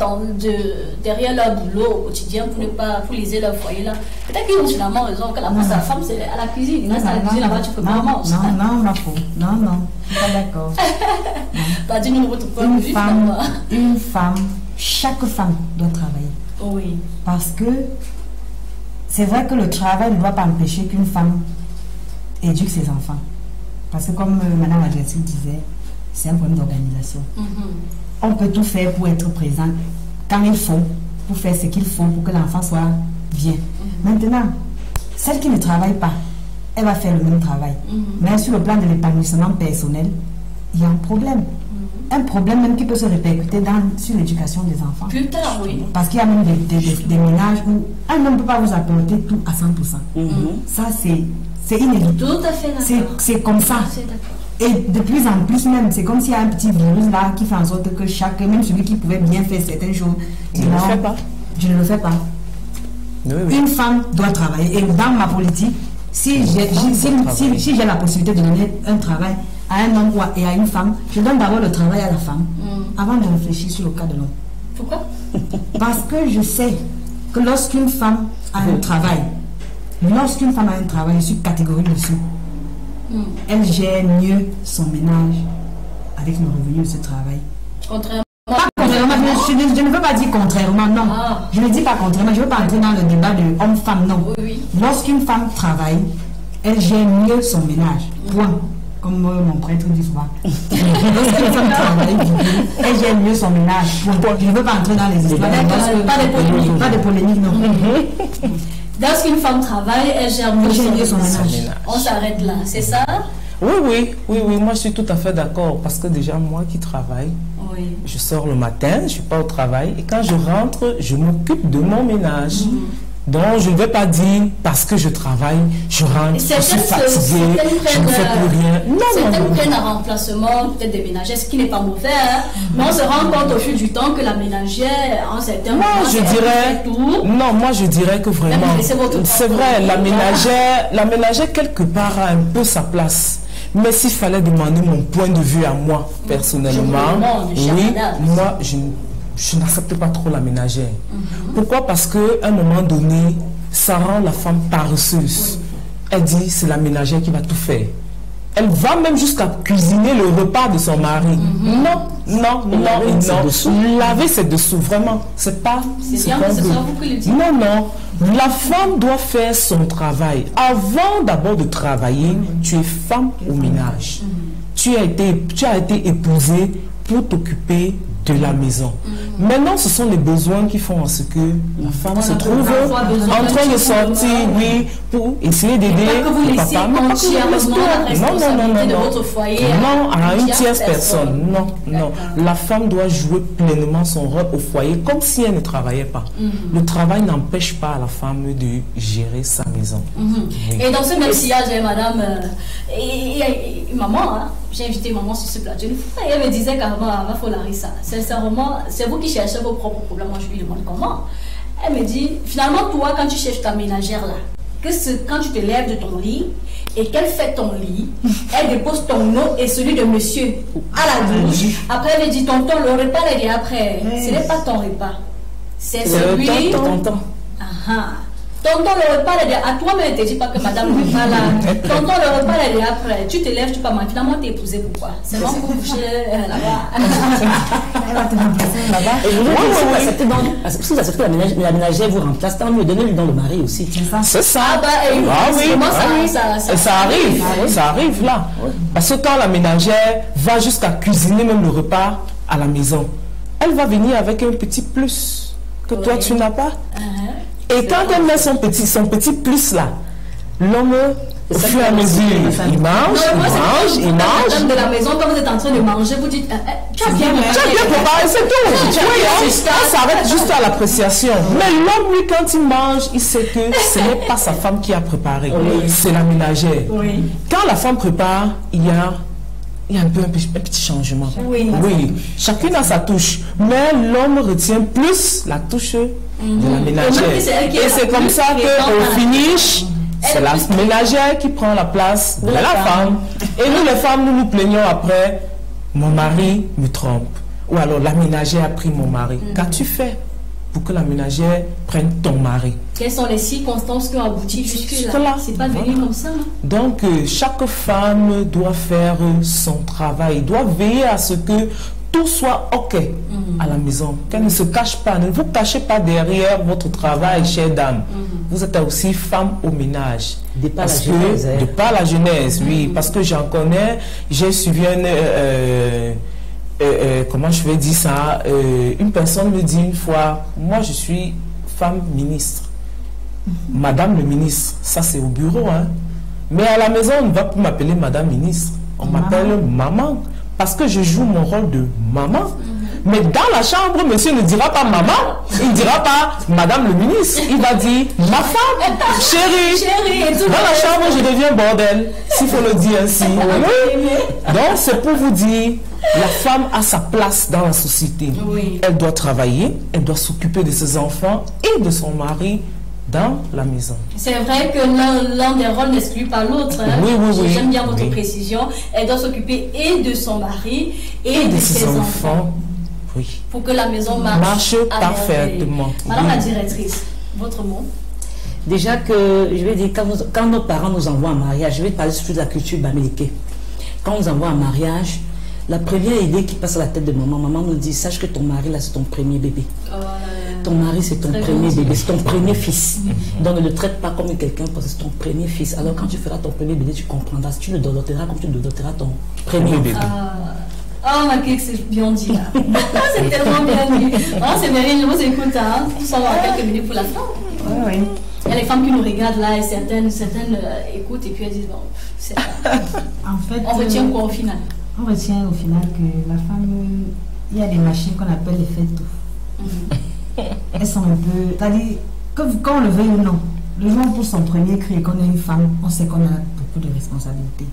derrière leur boulot au quotidien pour liser leur foyer là. Peut-être qu'ils ont finalement raison, que la femme c'est à la cuisine. Il reste à la cuisine là-bas, tu peux pas manger. Non, ma faux. Non, je suis pas d'accord. Bah, dis-nous votre point de vue. Une femme, chaque femme doit travailler. Oui. Parce que c'est vrai que le travail ne doit pas empêcher qu'une femme éduque ses enfants. Parce que comme Mme Adjeti disait, c'est un problème d'organisation. On peut tout faire pour être présent quand il faut, pour faire ce qu'il faut pour que l'enfant soit bien. Maintenant, celle qui ne travaille pas, elle va faire le même travail. Mais sur le plan de l'épanouissement personnel, il y a un problème. Un problème même qui peut se répercuter sur l'éducation des enfants. Plus tard, oui. Parce qu'il y a même des ménages où un homme ne peut pas vous apporter tout à 100%. Ça, c'est inévitable. Tout à fait d'accord. C'est comme ça. Et de plus en plus même, c'est comme s'il y a un petit virus là qui fait en sorte que même celui qui pouvait bien faire certaines choses, je ne le fais pas. Je ne le fais pas. Oui. Une femme doit travailler. Et dans ma politique, si j'ai la possibilité de donner un travail à un homme et à une femme, je donne d'abord le travail à la femme avant de réfléchir sur le cas de l'homme. Pourquoi? Parce que je sais que lorsqu'une femme a un travail, je suis catégorique dessus, elle gère mieux son ménage avec le revenu de ce travail. Contrairement. Pas contrairement, je ne veux pas dire contrairement, non. Je ne dis pas contrairement, je ne veux pas entrer dans le débat de homme-femme, non. Oui. Lorsqu'une femme travaille, elle gère mieux son ménage. Point. Comme mon prêtre dit souvent. Lorsqu'une femme travaille, elle gère mieux son ménage. Point. Je ne veux pas entrer dans les histoires. Pas de polémique, non. Lorsqu'une femme travaille, elle gère mieux son ménage. On s'arrête là, c'est ça? Oui, moi je suis tout à fait d'accord. Parce que déjà, moi qui travaille, je sors le matin, je ne suis pas au travail. Et quand je rentre, je m'occupe de mon ménage. Donc, je ne vais pas dire parce que je travaille, je rentre, je suis fatiguée, je ne fais plus rien. Certaines prennent un remplacement, peut-être des ménagères, ce qui n'est pas mauvais. Mais on se rend compte au fil du temps que la ménagère, en certains moments, moi je dirais que vraiment, c'est vrai, la ménagère quelque part a un peu sa place. Mais s'il fallait demander mon point de vue à moi, personnellement, moi, je n'accepte pas trop la ménagère. Pourquoi? Parce qu'à un moment donné, ça rend la femme paresseuse. Elle dit, c'est la ménagère qui va tout faire. Elle va même jusqu'à cuisiner le repas de son mari. Non. Laver ses dessous, vraiment. C'est pas ce qu'on veut. Non. La femme doit faire son travail. Avant d'abord de travailler, tu es femme au ménage. Tu as été épousée pour t'occuper de la maison. Maintenant, ce sont les besoins qui font en ce que la femme se trouve en train de sortir, pour essayer d'aider le papa. Non, à une tierce personne. Non. La femme doit jouer pleinement son rôle au foyer comme si elle ne travaillait pas. Le travail n'empêche pas la femme de gérer sa maison. Et dans ce même sillage, madame, maman, j'ai invité maman sur ce plateau. Et elle me disait carrément, ma folle Larissa, sincèrement, c'est vous qui cherchez vos propres problèmes. Moi, je lui demande comment. Elle me dit, finalement, toi, quand tu cherches ta ménagère là, quand tu te lèves de ton lit et qu'elle fait ton lit, elle dépose ton eau et celui de monsieur à la douche. Après, elle me dit, tonton, le repas, elle dit après, ce n'est pas ton repas. C'est celui de tonton. Tonton, le repas, elle dit, à toi, mais ne te dis pas que madame n'est pas là. Tonton, le repas, elle dit après, tu te lèves, tu peux manger. Finalement, tu es épousé pourquoi? C'est bon pour coucher là-bas. Elle va te remplacer là-bas. Et vous acceptez la ménagère vous remplace, tant mieux, donnez-lui dans le mari aussi. C'est ça. Ça arrive là. Parce que quand la ménagère va jusqu'à cuisiner même le repas à la maison, elle va venir avec un petit plus que toi tu n'as pas. Et quand elle met son petit plus là, l'homme, au fur et à mesure, il mange. De la maison, quand vous êtes en train de manger, vous dites, tu as bien préparé, c'est tout. Ça s'arrête juste à l'appréciation. Mais l'homme, lui, quand il mange, il sait que ce n'est pas sa femme qui a préparé, c'est la ménagère. Quand la femme prépare, il y a un petit changement. Chacune a sa touche. Mais l'homme retient plus la touche de la ménagère. Et c'est comme ça qu'au finish, C'est la ménagère qui prend la place de la femme. Et nous, les femmes, nous nous plaignons après, mon mari me trompe. Ou alors, la ménagère a pris mon mari. Qu'as-tu fait pour que la ménagère prenne ton mari? Quelles sont les circonstances qui ont abouti jusque-là? C'est pas venu comme ça. Donc, chaque femme doit faire son travail, doit veiller à ce que tout soit OK à la maison. Qu'elle ne se cache pas. Ne vous cachez pas derrière votre travail, chère dame. Vous êtes aussi femme au ménage. De par la Genèse, oui. Parce que j'en connais, j'ai suivi comment je vais dire ça, une personne me dit une fois, moi je suis femme ministre. Madame le ministre, ça c'est au bureau, hein. Mais à la maison, on ne va plus m'appeler Madame ministre. On m'appelle maman. Parce que je joue mon rôle de maman. Mais dans la chambre, monsieur ne dira pas maman, il ne dira pas Madame le ministre. Il va dire ma femme, chérie. Dans la chambre, je deviens bordel, s'il faut le dire ainsi. Donc, c'est pour vous dire, la femme a sa place dans la société. Elle doit travailler, elle doit s'occuper de ses enfants et de son mari dans la maison. C'est vrai que l'un des rôles n'exclut pas l'autre. Hein? Oui. J'aime bien votre précision. Elle doit s'occuper et de son mari et de ses enfants. Oui. Pour que la maison marche parfaitement. Madame la directrice, votre mot? Déjà que, je vais dire, quand nos parents nous envoient en mariage, je vais parler surtout de la culture bamileke. Quand on nous envoie en mariage, la première idée qui passe à la tête de maman nous dit, sache que ton mari là c'est ton premier bébé. Ton mari c'est ton premier bébé, c'est ton premier fils. Donc ne le traite pas comme quelqu'un parce que c'est ton premier fils. Alors quand tu feras ton premier bébé, tu comprendras. Tu le dodoteras comme tu dodoteras ton premier bébé. Oh ma kek, c'est bien dit là. C'est tellement bien dit. Oh c'est Mérine, je vous écoute, hein. Tout ça va quelques minutes pour la fin. Oui. Il y a les femmes qui nous regardent là et certaines écoutent et puis elles disent bon, c'est en fait, on retient quoi au final? On retient au final que la femme, il y a des machines qu'on appelle les fêtes. Elles sont un peu, c'est-à-dire que quand on le veut ou non, le jour pour son premier cri et qu'on est une femme, on sait qu'on a beaucoup de responsabilités.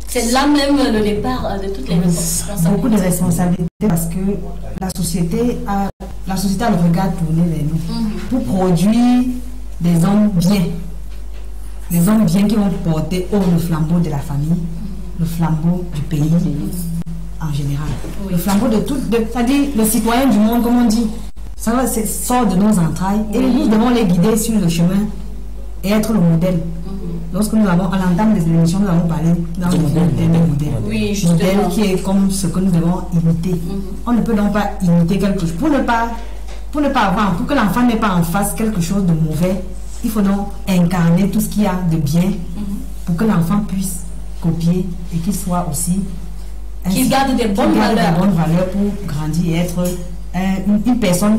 C'est là même le départ de toutes les responsabilités. Beaucoup de responsabilités parce que la société a le regard tourné vers nous pour produire des hommes bien. Des hommes bien qui vont porter haut le flambeau de la famille, le flambeau du pays en général. Le flambeau de tout, c'est-à-dire le citoyen du monde, comme on dit. Ça sort de nos entrailles et nous devons les guider sur le chemin et être le modèle. Lorsque nous avons, à l'entame des émissions, nous avons parlé dans le modèle. Oui, modèle qui est comme ce que nous devons imiter. On ne peut donc pas imiter quelque chose. Pour que l'enfant n'ait pas en face quelque chose de mauvais, il faut donc incarner tout ce qu'il y a de bien pour que l'enfant puisse copier et qu'il soit aussi... Qu'il garde des bonnes valeurs pour grandir et être une personne...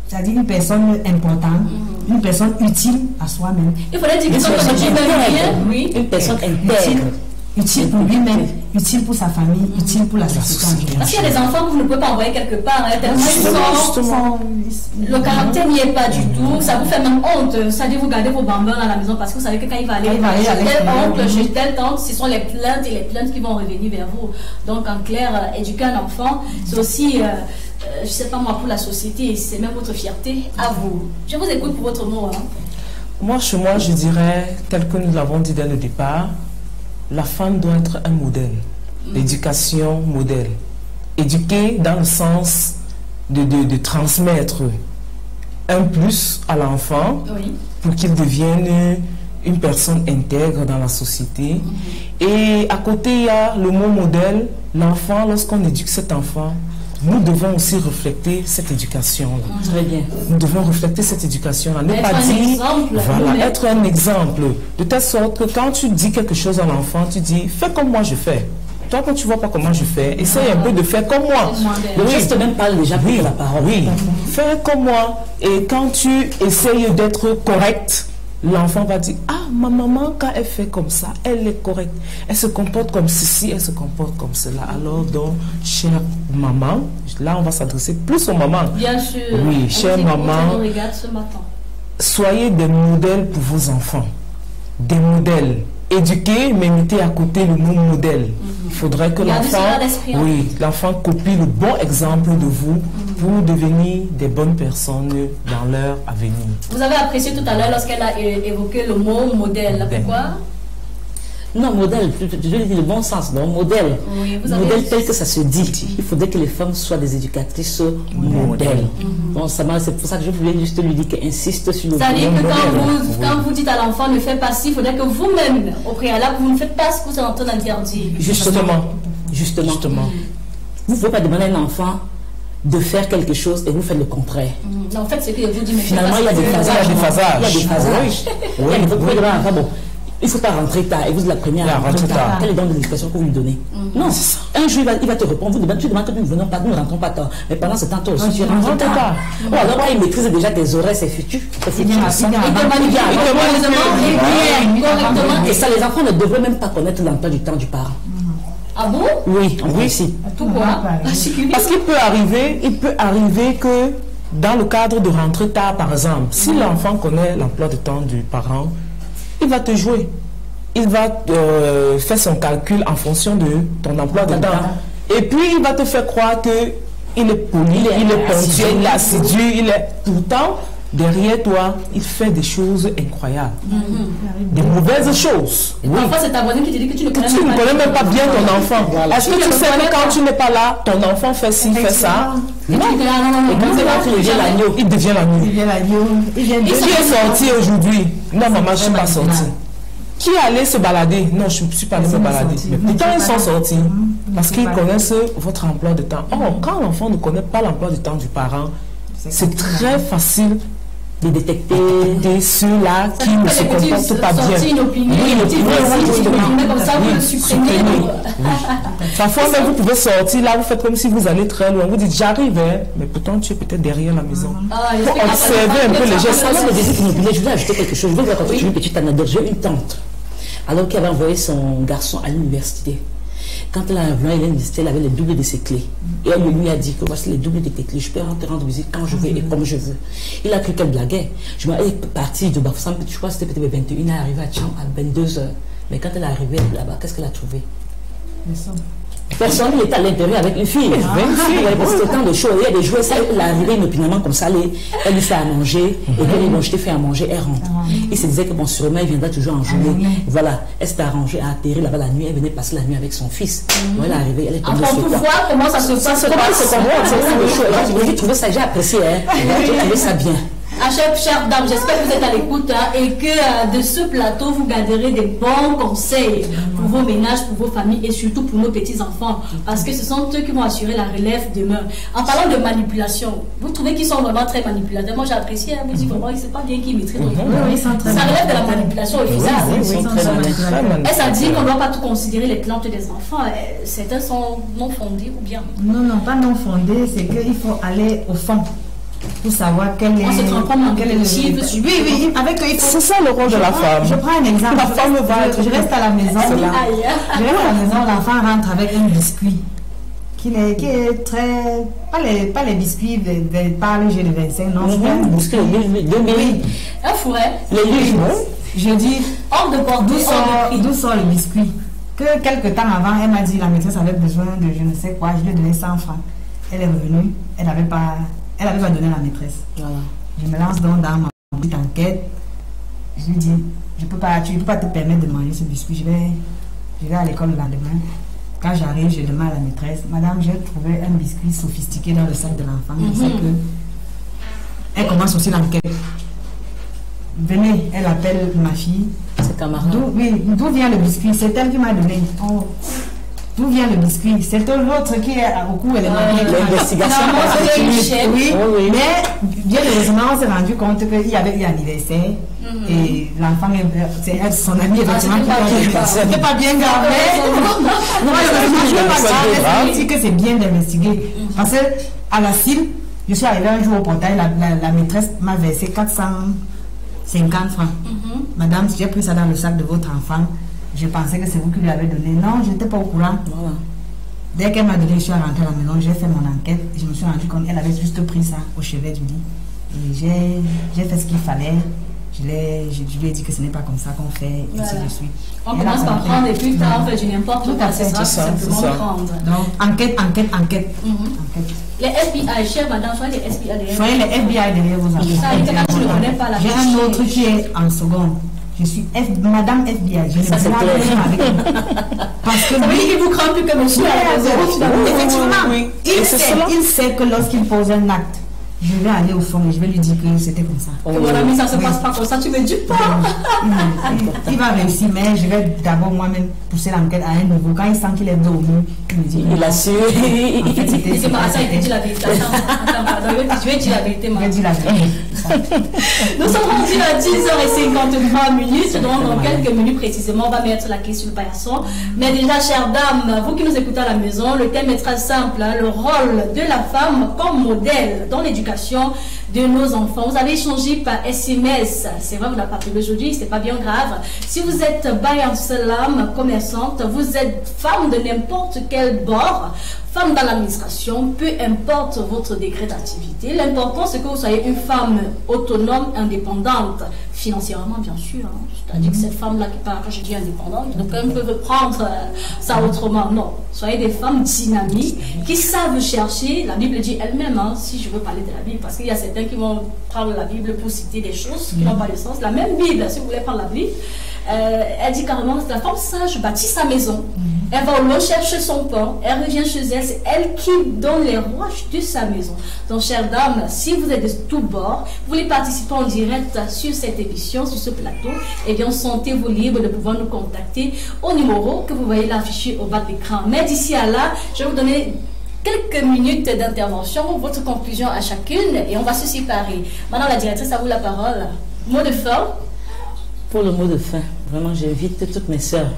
C'est-à-dire une personne importante, une personne utile à soi-même. Il faudrait dire que une personne intègre. Utile pour lui-même, utile pour sa famille, utile pour la société en général. Parce qu'il y a des enfants que vous ne pouvez pas envoyer quelque part, tellement le caractère n'y est pas du tout, ça vous fait même honte. C'est-à-dire vous gardez vos bambins à la maison parce que vous savez que quand il va aller chez tel oncle, chez telle tante, ce sont les plaintes et les plaintes qui vont revenir vers vous. Donc en clair, éduquer un enfant, c'est aussi... je ne sais pas moi, pour la société, c'est même votre fierté à vous. Je vous écoute pour votre mot. Hein. Moi, chez moi, je dirais, tel que nous l'avons dit dès le départ, la femme doit être un modèle. L'éducation, modèle. Éduquer dans le sens de transmettre un plus à l'enfant pour qu'il devienne une personne intègre dans la société. Et à côté, il y a le mot modèle. L'enfant, lorsqu'on éduque cet enfant, nous devons aussi refléter cette éducation-là. Très bien. Nous devons refléter cette éducation-là. Ne pas dire, voilà, être un exemple. De telle sorte que quand tu dis quelque chose à l'enfant, tu dis, fais comme moi je fais. Toi, quand tu ne vois pas comment je fais, essaye un peu de faire comme moi. Le geste même parle déjà pour la parole. Oui, fais comme moi. Et quand tu essayes d'être correct, l'enfant va dire, ah, ma maman, quand elle fait comme ça, elle est correcte. Elle se comporte comme ceci, elle se comporte comme cela. Alors, donc, chère maman, là, on va s'adresser plus aux mamans. Bien sûr. Oui, chère maman, ce matin. Soyez des modèles pour vos enfants. Des modèles. éduquer, mais mettez à côté le mot modèle. Il faudrait que l'enfant copie le bon exemple de vous pour devenir des bonnes personnes dans leur avenir. Vous avez apprécié tout à l'heure lorsqu'elle a évoqué le mot modèle. Pourquoi? Non, modèle, je veux dire le bon sens, non, modèle. Oui, modèle tel que ça se dit. Il faudrait que les femmes soient des éducatrices modèles. Bon, c'est pour ça que je voulais juste lui dire qu'elle insiste sur le modèle. C'est-à-dire que quand vous dites à l'enfant ne fais pas ci, il faudrait que vous-même, au préalable, vous ne faites pas ce que vous êtes en train d'interdire. Justement. Vous ne pouvez pas demander à un enfant de faire quelque chose et vous faites le contraire. En fait, c'est que vous dites, finalement, il y a des phasages. Il ne faut pas rentrer tard. Et vous la première à rentrer tard. Quelle est donc l'expression que vous lui donnez? Non, un jour, il va te répondre. Tu demandes que nous ne rentrons pas tard. Mais pendant ce temps, toi aussi, tu rentres tard. Ou alors, quand il maîtrise déjà tes horaires, c'est futur. Il te manipule. Et ça, les enfants ne devraient même pas connaître l'emploi du temps du parent. Ah bon? Oui, si. Pourquoi? Parce qu'il peut arriver que dans le cadre de rentrer tard, par exemple, si l'enfant connaît l'emploi du temps du parent, il va te jouer. Il va faire son calcul en fonction de ton emploi de temps. Et puis, il va te faire croire qu'il est poli, il est ponctuel, il est assidu, pourtant, derrière toi, il fait des choses incroyables. Des mauvaises choses. Parfois, c'est ta voisine qui te dit que tu ne connais même pas bien ton enfant. Est-ce que tu sais que quand tu n'es pas là, ton enfant fait ci, fait ça? Non. Et quand il devient l'agneau. Qui est sorti aujourd'hui? Non, maman, je ne suis pas sortie. Qui est allé se balader? Non, je ne suis pas allé me balader. Mais pourtant, ils sont sortis. Parce qu'ils connaissent votre emploi de temps. Or, quand l'enfant ne connaît pas l'emploi du temps du parent, c'est très facile de détecter ceux-là qui ne se comportent pas bien. Parfois même vous pouvez sortir là, vous faites comme si vous allez très loin, vous dites j'arrive, mais pourtant tu es peut-être derrière la maison. Il faut observer un peu les gestes. Je voulais ajouter quelque chose. Je vais raconter une petite anecdote. J'ai une tante, alors qu'elle avait envoyé son garçon à l'université. Quand elle a rejoint l'université, elle avait le double de ses clés. Et elle lui a dit que voici les doubles de tes clés. Je peux rendre visite quand je veux et comme je veux. Il a cru qu'elle blaguait. Elle est partie de Bafoussam, je crois que c'était peut-être 21, elle est arrivée à Tchang à 22h. Mais quand elle est arrivée là-bas, qu'est-ce qu'elle a trouvé? Personne, il était à l'intérieur avec une fille. C'était autant de choses. Il y a des jouets, elle est arrivée inopinément comme ça, elle lui fait à manger, et quand il je t'ai fait à manger, elle rentre. Il se disait que bon, sûrement, il viendra toujours en journée. Voilà, elle s'était arrangée à atterrir là-bas la nuit, elle venait passer la nuit avec son fils. Elle est arrivée, elle est tombée sur toi. Voir comment ça se passe. J'ai trouvé ça, j'ai apprécié, j'ai trouvé ça bien. Chère dame, j'espère que vous êtes à l'écoute et que de ce plateau, vous garderez des bons conseils pour vos ménages, pour vos familles et surtout pour nos petits-enfants. Parce que ce sont eux qui vont assurer la relève demain. En parlant de manipulation, vous trouvez qu'ils sont vraiment très manipulateurs? Moi, j'ai apprécié, vous dites vraiment, c'est pas bien qu'ils maîtrisent notre ça relève de la manipulation au visage. Est-ce à dire qu'on ne doit pas tout considérer les plaintes des enfants? Certains sont non fondés ou bien? Non, pas non fondés, c'est qu'il faut aller au fond. Pour savoir quel est le motif. Oui, c'est ça le rôle de la femme. Je prends un exemple. Je reste à la maison. L'enfant rentre avec un biscuit qui est très. Pas les biscuits pas le jeu de 25, non. Un biscuit, oui. Un fourret. Les livres. Je dis, hors de portée, d'où sort le biscuit? Que quelques temps avant, elle m'a dit la maîtresse avait besoin de je ne sais quoi, je lui ai donné 100 francs. Elle est revenue, elle n'avait pas donné à la maîtresse. Voilà. Je me lance donc dans ma petite enquête. Je lui dis, tu ne peux pas te permettre de manger ce biscuit. Je vais à l'école le lendemain. Quand j'arrive, je demande à la maîtresse, madame, j'ai trouvé un biscuit sophistiqué dans le sac de l'enfant. Je sais que elle commence aussi l'enquête. Venez, elle appelle ma fille. C'est camarade. D'où vient le biscuit? C'est elle qui m'a donné. Oh. D'où vient le biscuit? C'est l'autre qui est au cou et l'investigation. Oui, mais bien heureusement, on s'est rendu compte qu'il y avait eu l'anniversaire et l'enfant, c'est son ami effectivement qui pas bien grave. Moi, je ne pas grave, mais que c'est bien d'investiguer. Parce qu'à la CIL, je suis arrivée un jour au portail, la maîtresse m'a versé 450 francs. Madame, j'ai pris ça dans le sac de votre enfant. Je pensais que c'est vous qui lui avez donné. Non, je n'étais pas au courant. Voilà. Dès qu'elle m'a donné, je suis rentrée à la maison, j'ai fait mon enquête. Et je me suis rendu compte qu'elle avait juste pris ça au chevet du lit. Et j'ai fait ce qu'il fallait. je lui ai dit que ce n'est pas comme ça qu'on fait, et ainsi de suite. On commence par prendre et puis tard, on fait du n'importe quoi, c'est ça, simplement prendre. Donc, enquête. Les FBI, chère madame, soyez les FBI derrière. Soyez les FBI derrière vos enfants. Ça veut dire que tu ne connais pas la J'ai un autre qui est en seconde. Je suis Madame FBI. Je ne sais pas avec vous. Parce que lui, il vous craint plus que monsieur. Effectivement, il sait que lorsqu'il pose un acte, je vais aller au fond et je vais lui dire que c'était comme ça. Que mon ami, ça se passe pas comme ça, tu me dis pas. Il va réussir, mais je vais d'abord moi-même pousser l'enquête à un niveau. Quand il sent qu'il est dos au mur, il me dit. Il assure. En fait, c'est pas ça, il dit la vérité. Je vais dire la vérité, je vais dire la vérité. Nous sommes rendus à 10h53. Donc, dans quelques minutes précisément, on va mettre la clé sur le paillasson. Mais déjà, chères dames, vous qui nous écoutez à la maison, le thème est très simple. Le rôle de la femme comme modèle dans l'éducation de nos enfants. Vous avez échangé par SMS. C'est vrai, vous n'avez pas appelé aujourd'hui, c'est pas bien grave. Si vous êtes Bayan Salam, commerçante, vous êtes femme de n'importe quel bord, femme dans l'administration, peu importe votre degré d'activité. L'important, c'est que vous soyez une femme autonome, indépendante, financièrement, bien sûr. Hein. C'est-à-dire que cette femme-là qui parle, quand je dis indépendante, donc elle peut prendre ça autrement. Non. Soyez des femmes dynamiques, qui savent chercher. La Bible dit elle-même, hein, si je veux parler de la Bible, parce qu'il y a certains qui vont prendre la Bible pour citer des choses qui n'ont pas de sens. La même Bible, si vous voulez prendre la Bible, elle dit carrément que la femme sage bâtit sa maison. Elle va au loin chercher son pain, elle revient chez elle, c'est elle qui donne les rouages de sa maison. Donc, chères dames, si vous êtes de tous bords, vous voulez participer en direct sur cette émission, sur ce plateau, eh bien, sentez-vous libre de pouvoir nous contacter au numéro que vous voyez là affiché au bas de l'écran. Mais d'ici à là, je vais vous donner quelques minutes d'intervention, votre conclusion à chacune, et on va se séparer. Maintenant, la directrice, à vous la parole. Mot de fin. Pour le mot de fin, vraiment, j'invite toutes mes sœurs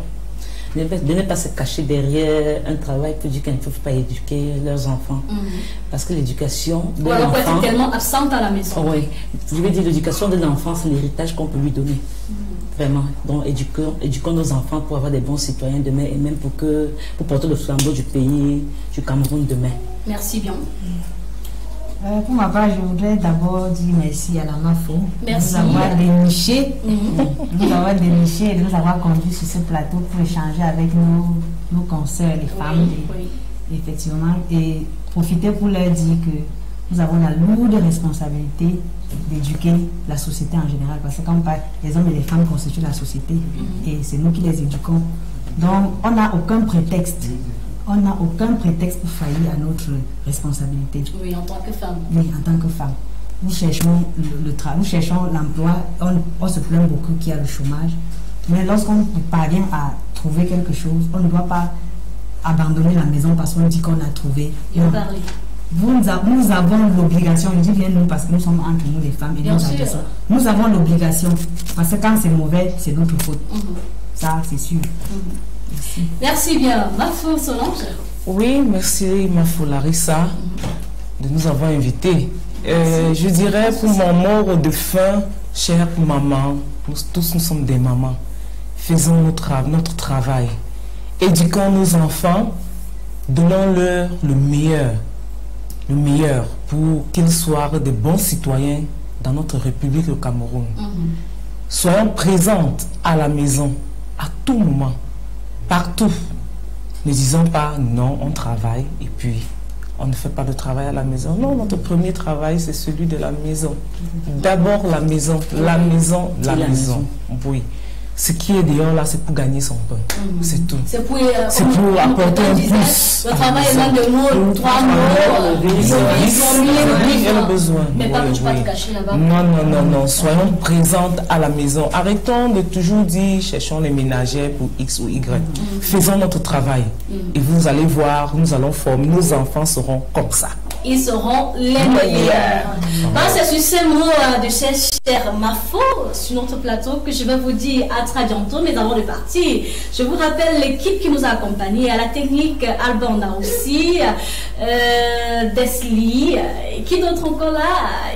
de ne pas se cacher derrière un travail pour dire qu'elles ne peuvent pas éduquer leurs enfants. Parce que l'éducation de l'enfant... Ou alors être tellement absente à la maison. Oui, je veux dire, l'éducation de l'enfant, c'est l'héritage qu'on peut lui donner. Vraiment. Donc, éduquons nos enfants pour avoir des bons citoyens demain et même pour porter le flambeau du pays, du Cameroun demain. Merci bien. Pour ma part, je voudrais d'abord dire merci à la MAFO de nous avoir déniché, et de nous avoir conduits sur ce plateau pour échanger avec nos consoeurs, les femmes, effectivement, et profiter pour leur dire que nous avons la lourde responsabilité d'éduquer la société en général, parce que quand on parle, les hommes et les femmes constituent la société, et c'est nous qui les éduquons. Donc, on n'a aucun prétexte. On n'a aucun prétexte pour faillir à notre responsabilité. Oui, en tant que femme. Oui, en tant que femme. Nous cherchons le travail, nous cherchons l'emploi. On se plaint beaucoup qu'il y a le chômage. Mais lorsqu'on parvient à trouver quelque chose, on ne doit pas abandonner la maison parce qu'on dit qu'on a trouvé. Nous avons l'obligation, je dis bien nous parce que nous sommes entre nous les femmes et nous avons l'obligation. Parce que quand c'est mauvais, c'est notre faute. Ça, c'est sûr. Merci bien. Mafo Solange. Oui, merci Mafo Larissa de nous avoir invités. Je dirais pour mon mot de fin, chère maman, nous tous nous sommes des mamans. Faisons notre travail. Éduquons nos enfants, donnons-leur le meilleur pour qu'ils soient de bons citoyens dans notre République, le Cameroun. Soyons présentes à la maison, à tout moment. Partout. Ne disons pas non, on travaille et puis on ne fait pas de travail à la maison. Non, notre premier travail, c'est celui de la maison. D'abord la maison, la maison. Oui. Ce qui est dehors là, c'est pour gagner son pain. C'est tout. C'est pour apporter un plus. Le travail est loin de nous, 3 mots. Ils ont besoin. Mais pas que tu vas te cacher là-bas. Non. Soyons présentes à la maison. Arrêtons de toujours dire cherchons les ménagères pour X ou Y. Faisons notre travail. Et vous allez voir, nous allons former. Nos enfants seront comme ça. Ils seront les meilleurs. C'est sur ces mots de chère Mafo sur notre plateau que je vais vous dire à très bientôt, mais avant de partir, je vous rappelle l'équipe qui nous a accompagnés à la technique, Alban aussi, Desli, qui d'autre encore là?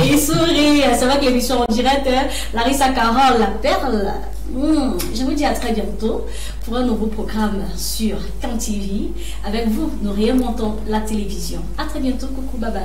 Il sourit, c'est vrai que l'émission en direct, Larissa Carole, la perle. Je vous dis à très bientôt pour un nouveau programme sur CAN TV. Avec vous, nous réinventons la télévision. À très bientôt, coucou, bye bye.